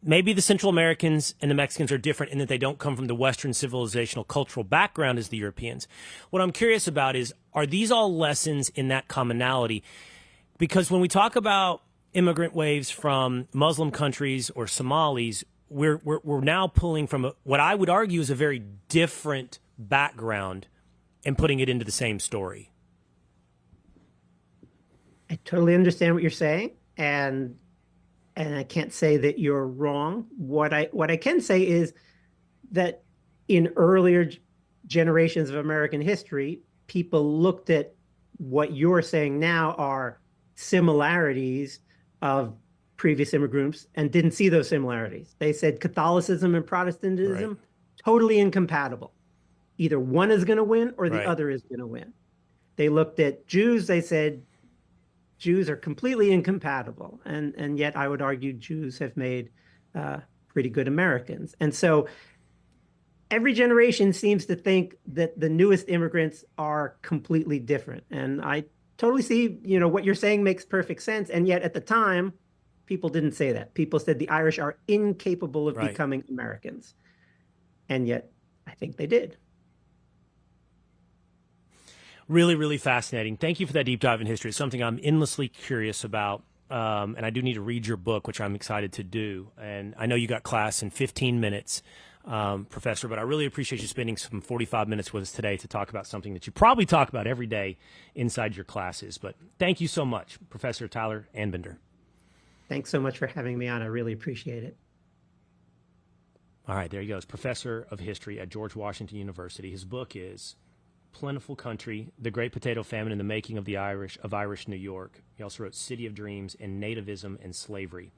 S1: Maybe the Central Americans and the Mexicans are different in that they don't come from the Western civilizational cultural background as the Europeans. What I'm curious about is, are these all lessons in that commonality? Because when we talk about immigrant waves from Muslim countries or Somalis, we're now pulling from what I would argue is a very different background and putting it into the same story.
S2: I totally understand what you're saying, and I can't say that you're wrong. What I can say is that in earlier generations of American history, people looked at what you're saying now are similarities of previous immigrants and didn't see those similarities. They said Catholicism and Protestantism, totally incompatible. Either one is going to win or the other is going to win. They looked at Jews, they said Jews are completely incompatible. And yet I would argue Jews have made pretty good Americans. And so every generation seems to think that the newest immigrants are completely different. And I totally see, what you're saying makes perfect sense. And yet at the time, people didn't say that. People said the Irish are incapable of becoming Americans. And yet I think they did.
S1: Really, really fascinating. Thank you for that deep dive in history. It's something I'm endlessly curious about. And I do need to read your book, which I'm excited to do. And I know you got class in 15 minutes, Professor, but I really appreciate you spending some 45 minutes with us today to talk about something that you probably talk about every day inside your classes. But thank you so much, Professor Tyler Anbinder.
S2: Thanks so much for having me on. I really appreciate it.
S1: All right, there he goes. Professor of History at George Washington University. His book is Plentiful Country, The Great Potato Famine and the Making of Irish New York. He also wrote City of Dreams and Nativism and Slavery.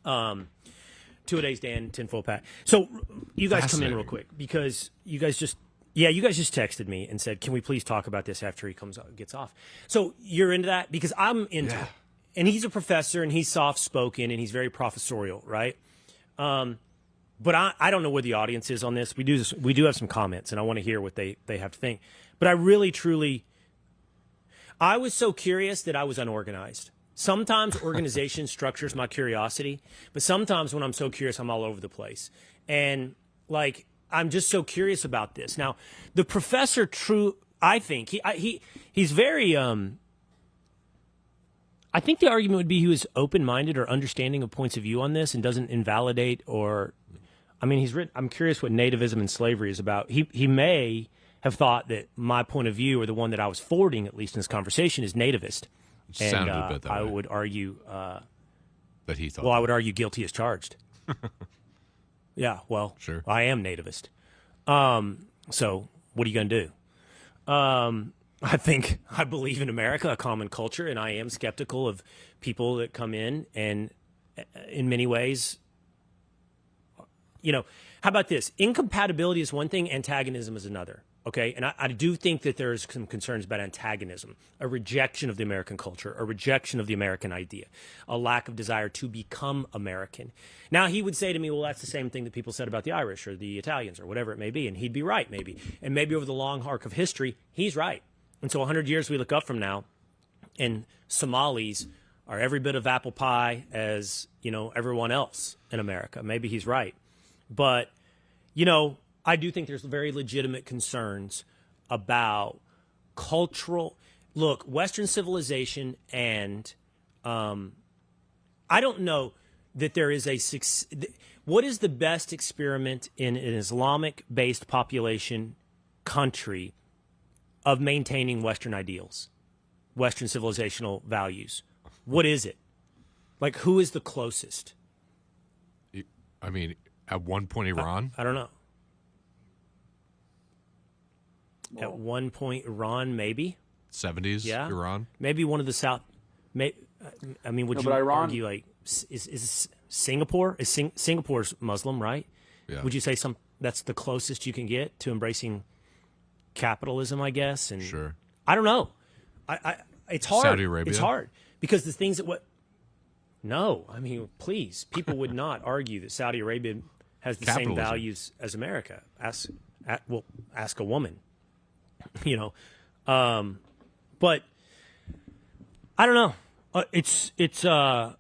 S1: Two-a-days, Dan, tinfoil Pat. So you guys come in real quick because you guys just Yeah, you guys just texted me and said, "Can we please talk about this after he gets off?" So you're into that because I'm into it, and he's a professor and he's soft spoken and he's very professorial, right? But I don't know where the audience is on this. We do have some comments, and I want to hear what they have to think. But I really, truly, I was so curious that I was unorganized. Sometimes organization structures my curiosity, but sometimes when I'm so curious, I'm all over the place. And like, I'm just so curious about this. Now, the professor, I think he's very. I think the argument would be he was open-minded or understanding of points of view on this and doesn't invalidate or. I mean, he's written. I'm curious what nativism and slavery is about. He may have thought that my point of view, or the one that I was forwarding, at least in this conversation, is nativist.
S3: It sounded a bit that
S1: I
S3: way.
S1: would argue
S3: that he thought.
S1: Well, I would argue guilty as charged. Yeah, well,
S3: sure.
S1: I am nativist. So what are you going to do? I believe in America, a common culture, and I am skeptical of people that come in and, in many ways, how about this? Incompatibility is one thing, antagonism is another. Okay, and I do think that there's some concerns about antagonism, a rejection of the American culture, a rejection of the American idea, a lack of desire to become American. Now, he would say to me, well, that's the same thing that people said about the Irish or the Italians or whatever it may be, and he'd be right, maybe. And maybe over the long arc of history, he's right. And so 100 years we look up from now, and Somalis are every bit of apple pie as, everyone else in America. Maybe he's right. But, I do think there's very legitimate concerns about Western civilization, and I don't know that there is what is the best experiment in an Islamic-based population country of maintaining Western ideals, Western civilizational values? What is it? Like, who is the closest?
S3: I mean, at one point, Iran?
S1: I don't know. At one point, Iran, maybe
S3: 70s, Iran,
S1: maybe one of the South. Would you argue like is Singapore? Singapore's Muslim, right?
S3: Yeah.
S1: Would you say that's the closest you can get to embracing capitalism? I guess. And
S3: sure.
S1: I don't know. It's hard.
S3: Saudi Arabia.
S1: It's hard because the things that No, please, people would not argue that Saudi Arabia has the same values as America. Ask a woman. But I don't know. It's a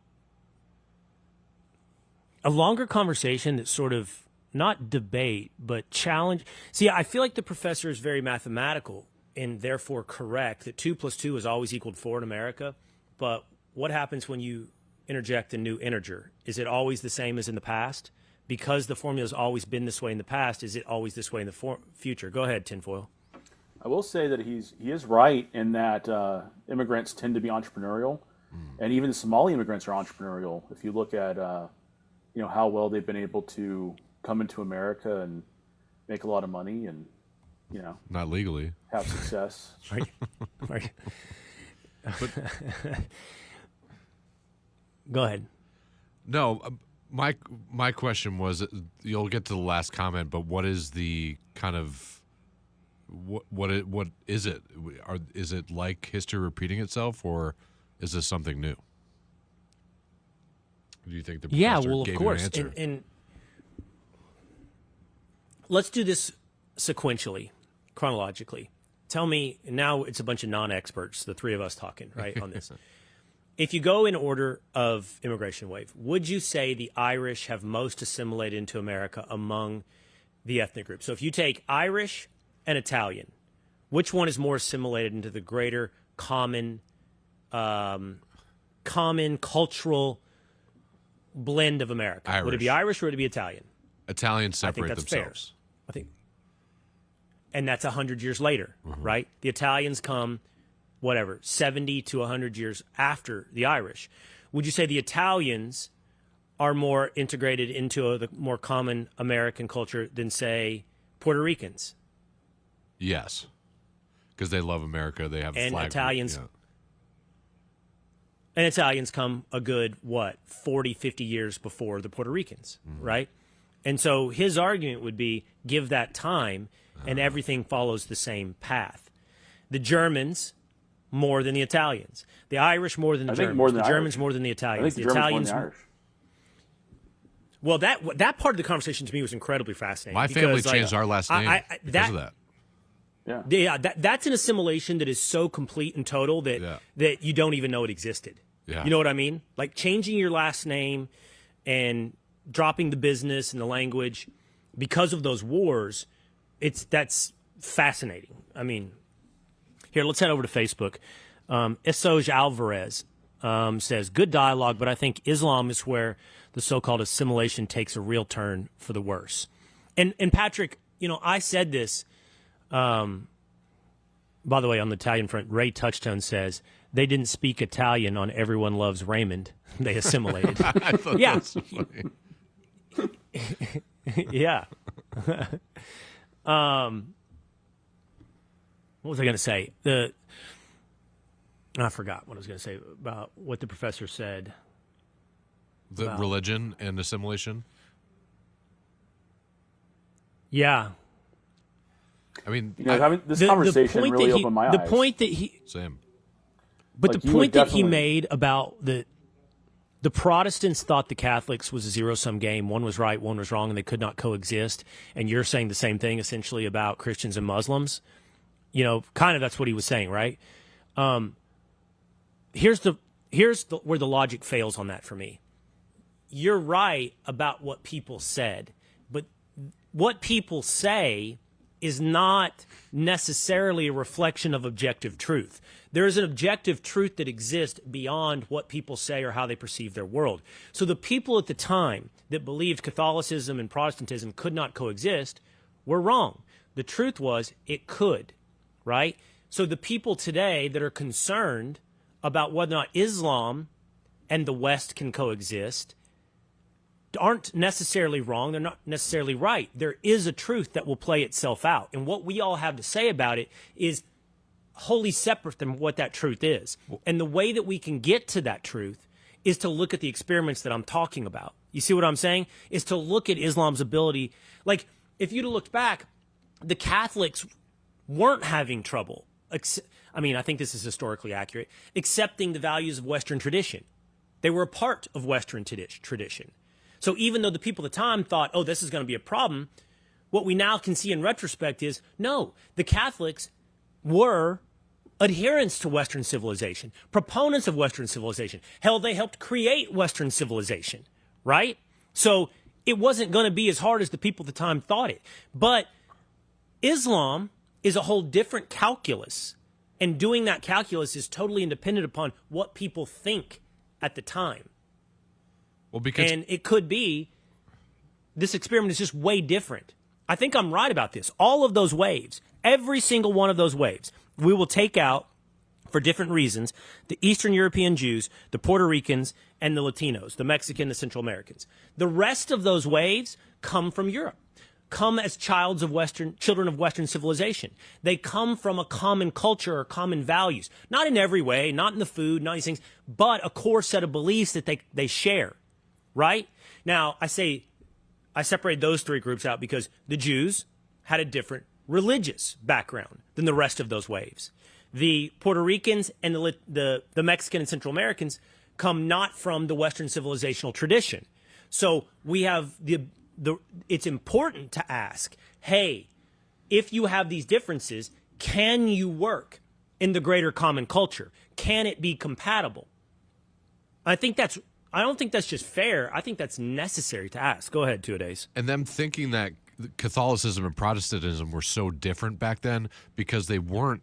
S1: longer conversation that's sort of not debate, but challenge. See, I feel like the professor is very mathematical and therefore correct that 2 + 2 is always equal to 4 in America. But what happens when you interject a new integer? Is it always the same as in the past? Because the formula has always been this way in the past, is it always this way in the future? Go ahead, Tinfoil.
S4: I will say that he is right in that immigrants tend to be entrepreneurial, and even the Somali immigrants are entrepreneurial. If you look at how well they've been able to come into America and make a lot of money and
S3: not legally
S4: have success.
S1: Right. Go ahead.
S3: No, my question was, you'll get to the last comment, but what is the kind of what is it? Is it like history repeating itself, or is this something new? Do you think the professor
S1: of
S3: gave
S1: course.
S3: you an answer?
S1: And let's do this sequentially, chronologically. Tell me, now it's a bunch of non-experts, the three of us talking, right, on this. If you go in order of immigration wave, would you say the Irish have most assimilated into America among the ethnic groups? So if you take Irish and Italian, which one is more assimilated into the greater common cultural blend of America?
S3: Irish.
S1: Would it be Irish or would it be Italian?
S3: Italians separate
S1: that's
S3: themselves.
S1: Fair. I think, and that's 100 years later, right? The Italians come, 70 to 100 years after the Irish. Would you say the Italians are more integrated into the more common American culture than, say, Puerto Ricans?
S3: Yes, because they love America. They have a flag.
S1: And Italians come a good, 40, 50 years before the Puerto Ricans, right? And so his argument would be, give that time, and everything follows the same path. The Germans more than the Italians. The Irish more than the Germans.
S4: More than
S1: the
S4: the
S1: Germans
S4: Irish.
S1: more than the
S4: I
S1: Italians.
S4: think the Germans more than the Irish.
S1: Well, that part of the conversation to me was incredibly fascinating.
S3: My family
S1: because,
S3: changed our last name because of that.
S1: Yeah, that's an assimilation that is so complete and total that you don't even know it existed.
S3: Yeah.
S1: You know what I mean? Like changing your last name and dropping the business and the language because of those wars. That's fascinating. I mean, here, let's head over to Facebook. Esoj Alvarez says, good dialogue, but I think Islam is where the so-called assimilation takes a real turn for the worse. And Patrick, I said this, by the way, on the Italian front, Ray Touchstone says, they didn't speak Italian on Everyone Loves Raymond. They assimilated.
S3: I thought that was so funny.
S1: Yeah. What was I going to say? I forgot what I was going to say about what the professor said.
S3: The religion and assimilation?
S1: Yeah.
S3: I mean,
S4: having this conversation really opened my eyes.
S1: The point that
S3: same.
S1: But the point that he made about the Protestants thought the Catholics was a zero-sum game. One was right, one was wrong, and they could not coexist. And you're saying the same thing essentially about Christians and Muslims. Kind of that's what he was saying, right? Here's where the logic fails on that for me. You're right about what people said, but what people say is not necessarily a reflection of objective truth. There is an objective truth that exists beyond what people say or how they perceive their world. So the people at the time that believed Catholicism and Protestantism could not coexist were wrong. The truth was it could, right? So the people today that are concerned about whether or not Islam and the West can coexist aren't necessarily wrong. They're not necessarily right. There is a truth that will play itself out. And what we all have to say about it is wholly separate from what that truth is. And the way that we can get to that truth is to look at the experiments that I'm talking about. You see what I'm saying? Is to look at Islam's ability. Like, if you'd have looked back, the Catholics weren't having trouble. I think this is historically accurate, accepting the values of Western tradition. They were a part of Western tradition. So even though the people at the time thought, oh, this is going to be a problem, what we now can see in retrospect is, no, the Catholics were adherents to Western civilization, proponents of Western civilization. Hell, they helped create Western civilization, right? So it wasn't going to be as hard as the people at the time thought it. But Islam is a whole different calculus. And doing that calculus is totally independent upon what people think at the time.
S3: Well, and
S1: it could be this experiment is just way different. I think I'm right about this. All of those waves, every single one of those waves, we will take out for different reasons the Eastern European Jews, the Puerto Ricans, and the Latinos, the Mexican, the Central Americans. The rest of those waves come from Europe, come as children of Western civilization. They come from a common culture or common values, not in every way, not in the food, not these things, but a core set of beliefs that they share. Right? Now, I separate those three groups out because the Jews had a different religious background than the rest of those waves. The Puerto Ricans and the Mexican and Central Americans come not from the Western civilizational tradition. So we have it's important to ask, hey, if you have these differences, can you work in the greater common culture? Can it be compatible? I don't think that's just fair. I think that's necessary to ask. Go ahead, 2 days.
S3: And them thinking that Catholicism and Protestantism were so different back then because they weren't,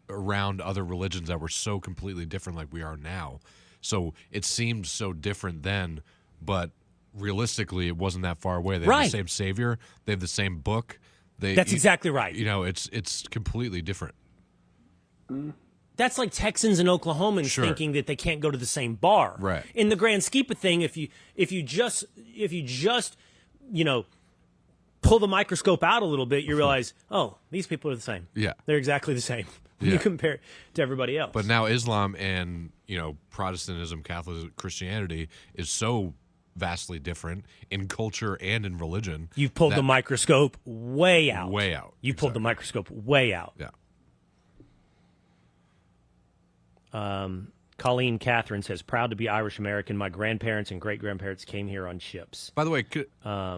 S3: around other religions that were so completely different like we are now. So it seemed so different then, but realistically, it wasn't that far away. They have the same Savior. They have the same book.
S1: That's exactly right.
S3: It's completely different.
S1: That's like Texans and Oklahomans thinking that they can't go to the same bar.
S3: Right.
S1: In the grand scheme of thing, if you just pull the microscope out a little bit, you realize, oh, these people are the same.
S3: Yeah.
S1: They're exactly the same.
S3: Yeah.
S1: You compare it to everybody else.
S3: But now Islam and Protestantism, Catholic Christianity is so vastly different in culture and in religion.
S1: You've pulled the microscope way out.
S3: Way out.
S1: You pulled the microscope way out.
S3: Yeah.
S1: Colleen Catherine says, proud to be Irish American. My grandparents and great-grandparents came here on ships.
S3: By the way,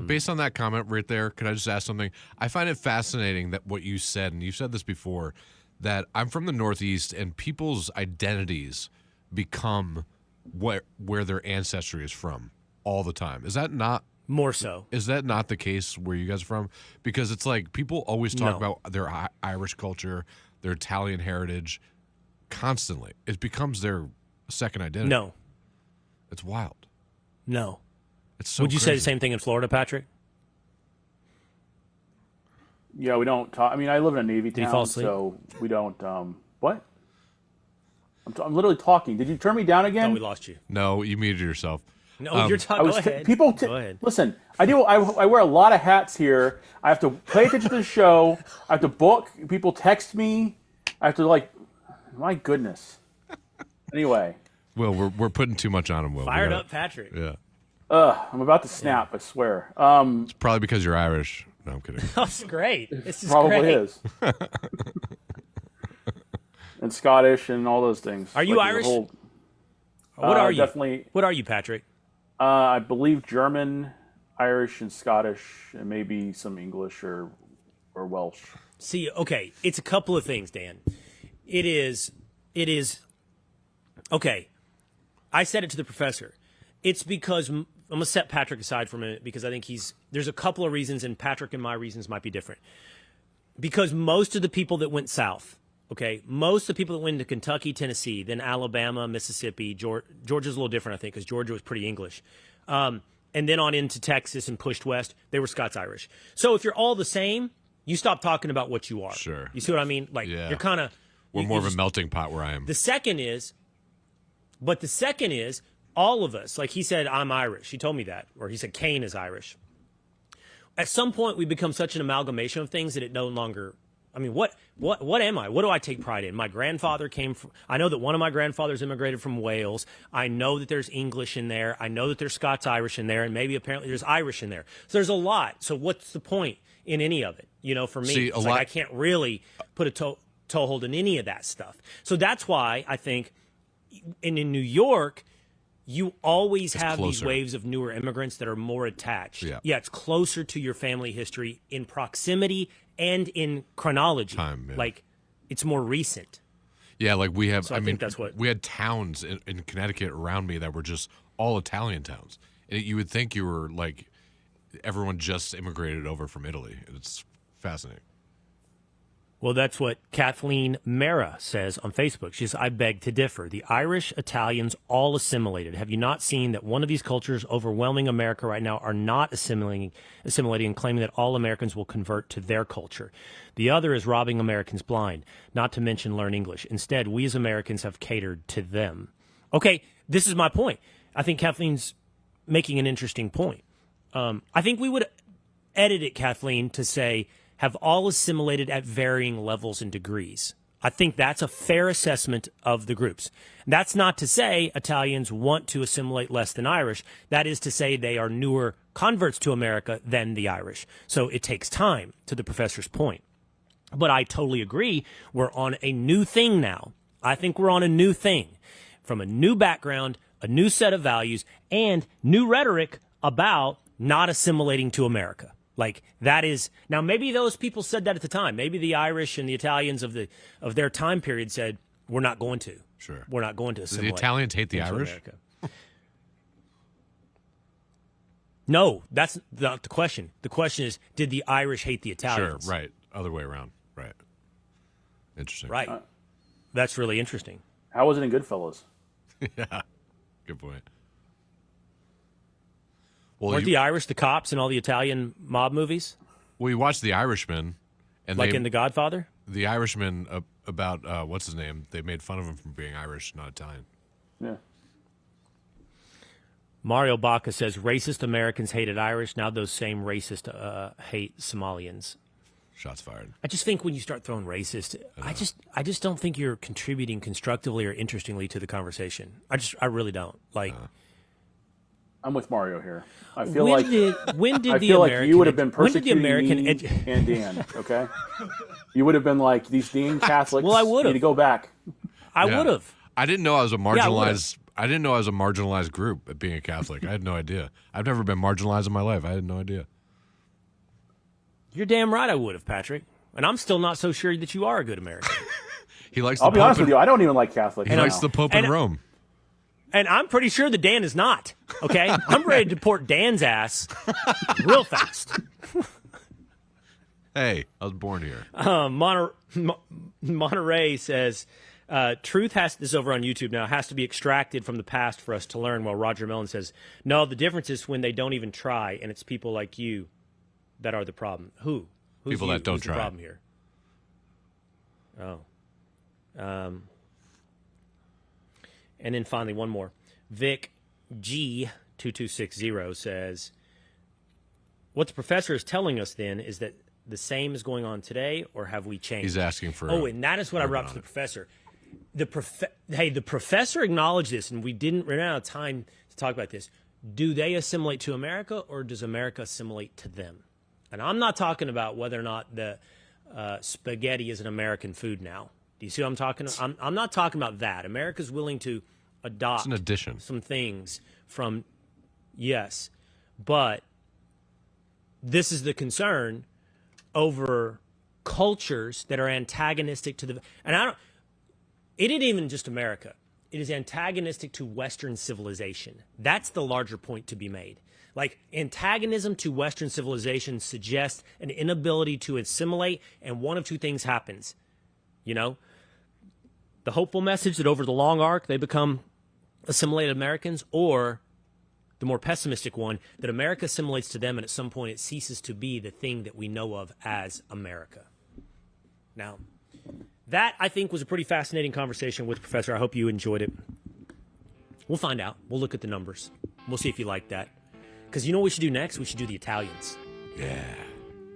S3: based on that comment right there, could I just ask something? I find it fascinating that what you said, and you've said this before, that I'm from the Northeast and people's identities become where their ancestry is from all the time. Is that not
S1: more so?
S3: Is that not the case where you guys are from? Because it's like people always talk about their Irish culture, their Italian heritage constantly. It becomes their second identity.
S1: No.
S3: It's wild.
S1: No.
S3: It's so
S1: Would you say
S3: crazy.
S1: the same thing in Florida, Patrick?
S4: Yeah, we don't talk. I mean, I live in a Navy
S1: Did he fall
S4: town,
S1: asleep?
S4: so we don't. What? I'm literally talking. Did you turn me down again?
S1: No, we lost you.
S3: No, you muted yourself.
S1: No, you're talking. Go ahead.
S4: People,
S1: Go ahead.
S4: listen. I wear a lot of hats here. I have to pay attention to the show. I have to book. People text me. I have to my goodness. Anyway.
S3: Will, we're putting too much on him, Will.
S1: Fired up, Patrick.
S3: Yeah.
S4: I'm about to snap, I swear.
S3: It's probably because you're Irish. No, I'm kidding.
S1: That's great. This is
S4: Probably
S1: great.
S4: is. And Scottish and all those things.
S1: Are you Irish? What are you?
S4: Definitely.
S1: What are you, Patrick?
S4: I believe German, Irish, and Scottish, and maybe some English or Welsh.
S1: See, okay, it's a couple of things, Dan. It is, okay, I said it to the professor. It's because, I'm going to set Patrick aside for a minute because I think there's a couple of reasons, and Patrick and my reasons might be different. Because most of the people that went south, okay, most of the people that went to Kentucky, Tennessee, then Alabama, Mississippi, Georgia's a little different, I think, because Georgia was pretty English. And then on into Texas and pushed west, they were Scots-Irish. So if you're all the same, you stop talking about what you are.
S3: Sure.
S1: You see what I mean? Like, you're kind of...
S3: We're more of a melting pot where I am.
S1: The second is, all of us, like he said, I'm Irish. He told me that. Or he said Cain is Irish. At some point, we become such an amalgamation of things that it no longer... I mean, what am I? What do I take pride in? My grandfather came from... I know that one of my grandfathers immigrated from Wales. I know that there's English in there. I know that there's Scots-Irish in there. And maybe apparently there's Irish in there. So there's a lot. So what's the point in any of it? You know, for me,
S3: See,
S1: it's like I can't really put a toehold in any of that stuff. So that's why I think in New York, you always have these waves of newer immigrants that are more attached. Yeah, it's closer to your family history in proximity and in chronology. Like, it's more recent.
S3: Yeah, like we have,
S1: So I think that's what...
S3: we had towns in Connecticut around me that were just all Italian towns. And you would think you were like, everyone just immigrated over from Italy. It's fascinating.
S1: Well, that's what Kathleen Mera says on Facebook. She says, I beg to differ. The Irish, Italians, all assimilated. Have you not seen that one of these cultures overwhelming America right now are not assimilating and claiming that all Americans will convert to their culture? The other is robbing Americans blind, not to mention learn English. Instead, we as Americans have catered to them. Okay, this is my point. I think Kathleen's making an interesting point. I think we would edit it, Kathleen, to say, have all assimilated at varying levels and degrees. I think that's a fair assessment of the groups. That's not to say Italians want to assimilate less than Irish. That is to say they are newer converts to America than the Irish. So it takes time, to the professor's point. But I totally agree. We're on a new thing now. I think we're on a new thing. From a new background, a new set of values, and new rhetoric about not assimilating to America. Like, that is, now maybe those people said that at the time. Maybe the Irish and the Italians of their time period said, we're not going to.
S3: Sure.
S1: We're not going to assimilate.
S3: The Italians hate the Irish?
S1: America. No, that's not the question. The question is, did the Irish hate the Italians?
S3: Sure, right. Other way around. Right. Interesting.
S1: Right. That's really interesting.
S4: How was it in Goodfellas?
S3: Yeah. Good point. Well,
S1: Weren't the Irish the cops in all the Italian mob movies?
S3: Well, you watch The Irishman. And
S1: like in The Godfather?
S3: The Irishman, about, what's his name? They made fun of him for being Irish, not Italian.
S4: Yeah.
S1: Mario Baca says, racist Americans hated Irish. Now those same racist hate Somalians.
S3: Shots fired.
S1: I just think when you start throwing racist, I just don't think you're contributing constructively or interestingly to the conversation. I really don't. Like,
S4: I'm with Mario here. I feel
S1: when
S4: like
S1: did
S4: I
S1: the
S4: feel like
S1: American
S4: you would have been
S1: when did the
S4: persecuting
S1: American
S4: me and Dan. Okay, you would have been like these Dean Catholics.
S1: Well, I would have.
S4: need to go back.
S1: I
S3: Yeah.
S1: would have.
S3: I didn't know I was a
S1: I would've.
S3: marginalized. I didn't know I was a marginalized group at being a Catholic. I had no idea. I've never been marginalized in my life. I had no idea.
S1: You're damn right I would have, Patrick. And I'm still not so sure that you are a good American.
S3: He likes.
S4: I'll
S3: the
S4: be
S3: Pope
S4: honest
S3: in-
S4: with you. I don't even like Catholics.
S3: He
S4: now.
S3: likes the Pope in
S1: And-
S3: Rome.
S1: And I'm pretty sure that Dan is not. Okay? I'm ready to deport Dan's ass real fast.
S3: Hey, I was born here.
S1: Monterey says, truth this is over on YouTube now, has to be extracted from the past for us to learn, while Roger Mellon says, no, the difference is when they don't even try, and it's people like you that are the problem. Who? Who's
S3: People
S1: you?
S3: that don't
S1: Who's
S3: try.
S1: the problem here? Oh. And then finally, one more. Vic G2260 says, what the professor is telling us then is that the same is going on today, or have we changed?
S3: He's asking for.
S1: Oh, and that is what I brought up to the professor. The professor acknowledged this, and we didn't run out of time to talk about this. Do they assimilate to America, or does America assimilate to them? And I'm not talking about whether or not the spaghetti is an American food now. Do you see what I'm talking about? I'm not talking about that. America's willing to adopt
S3: It's an addition.
S1: some things from, yes, but this is the concern over cultures that are antagonistic to the, and it isn't even just America. It is antagonistic to Western civilization. That's the larger point to be made. Like, antagonism to Western civilization suggests an inability to assimilate, and one of two things happens. You know, the hopeful message that over the long arc they become assimilated Americans, or the more pessimistic one that America assimilates to them and at some point it ceases to be the thing that we know of as America. Now, that I think was a pretty fascinating conversation with the professor. I hope you enjoyed it. We'll find out. We'll look at the numbers. We'll see if you like that. Because you know what we should do next? We should do the Italians.
S3: Yeah.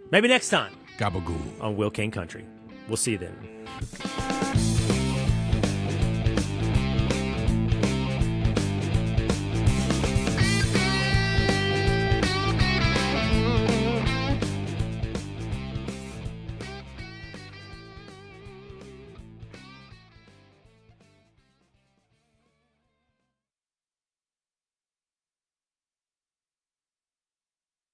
S1: Maybe next time
S3: Gabagool.
S1: on Will King Country. We'll see you then.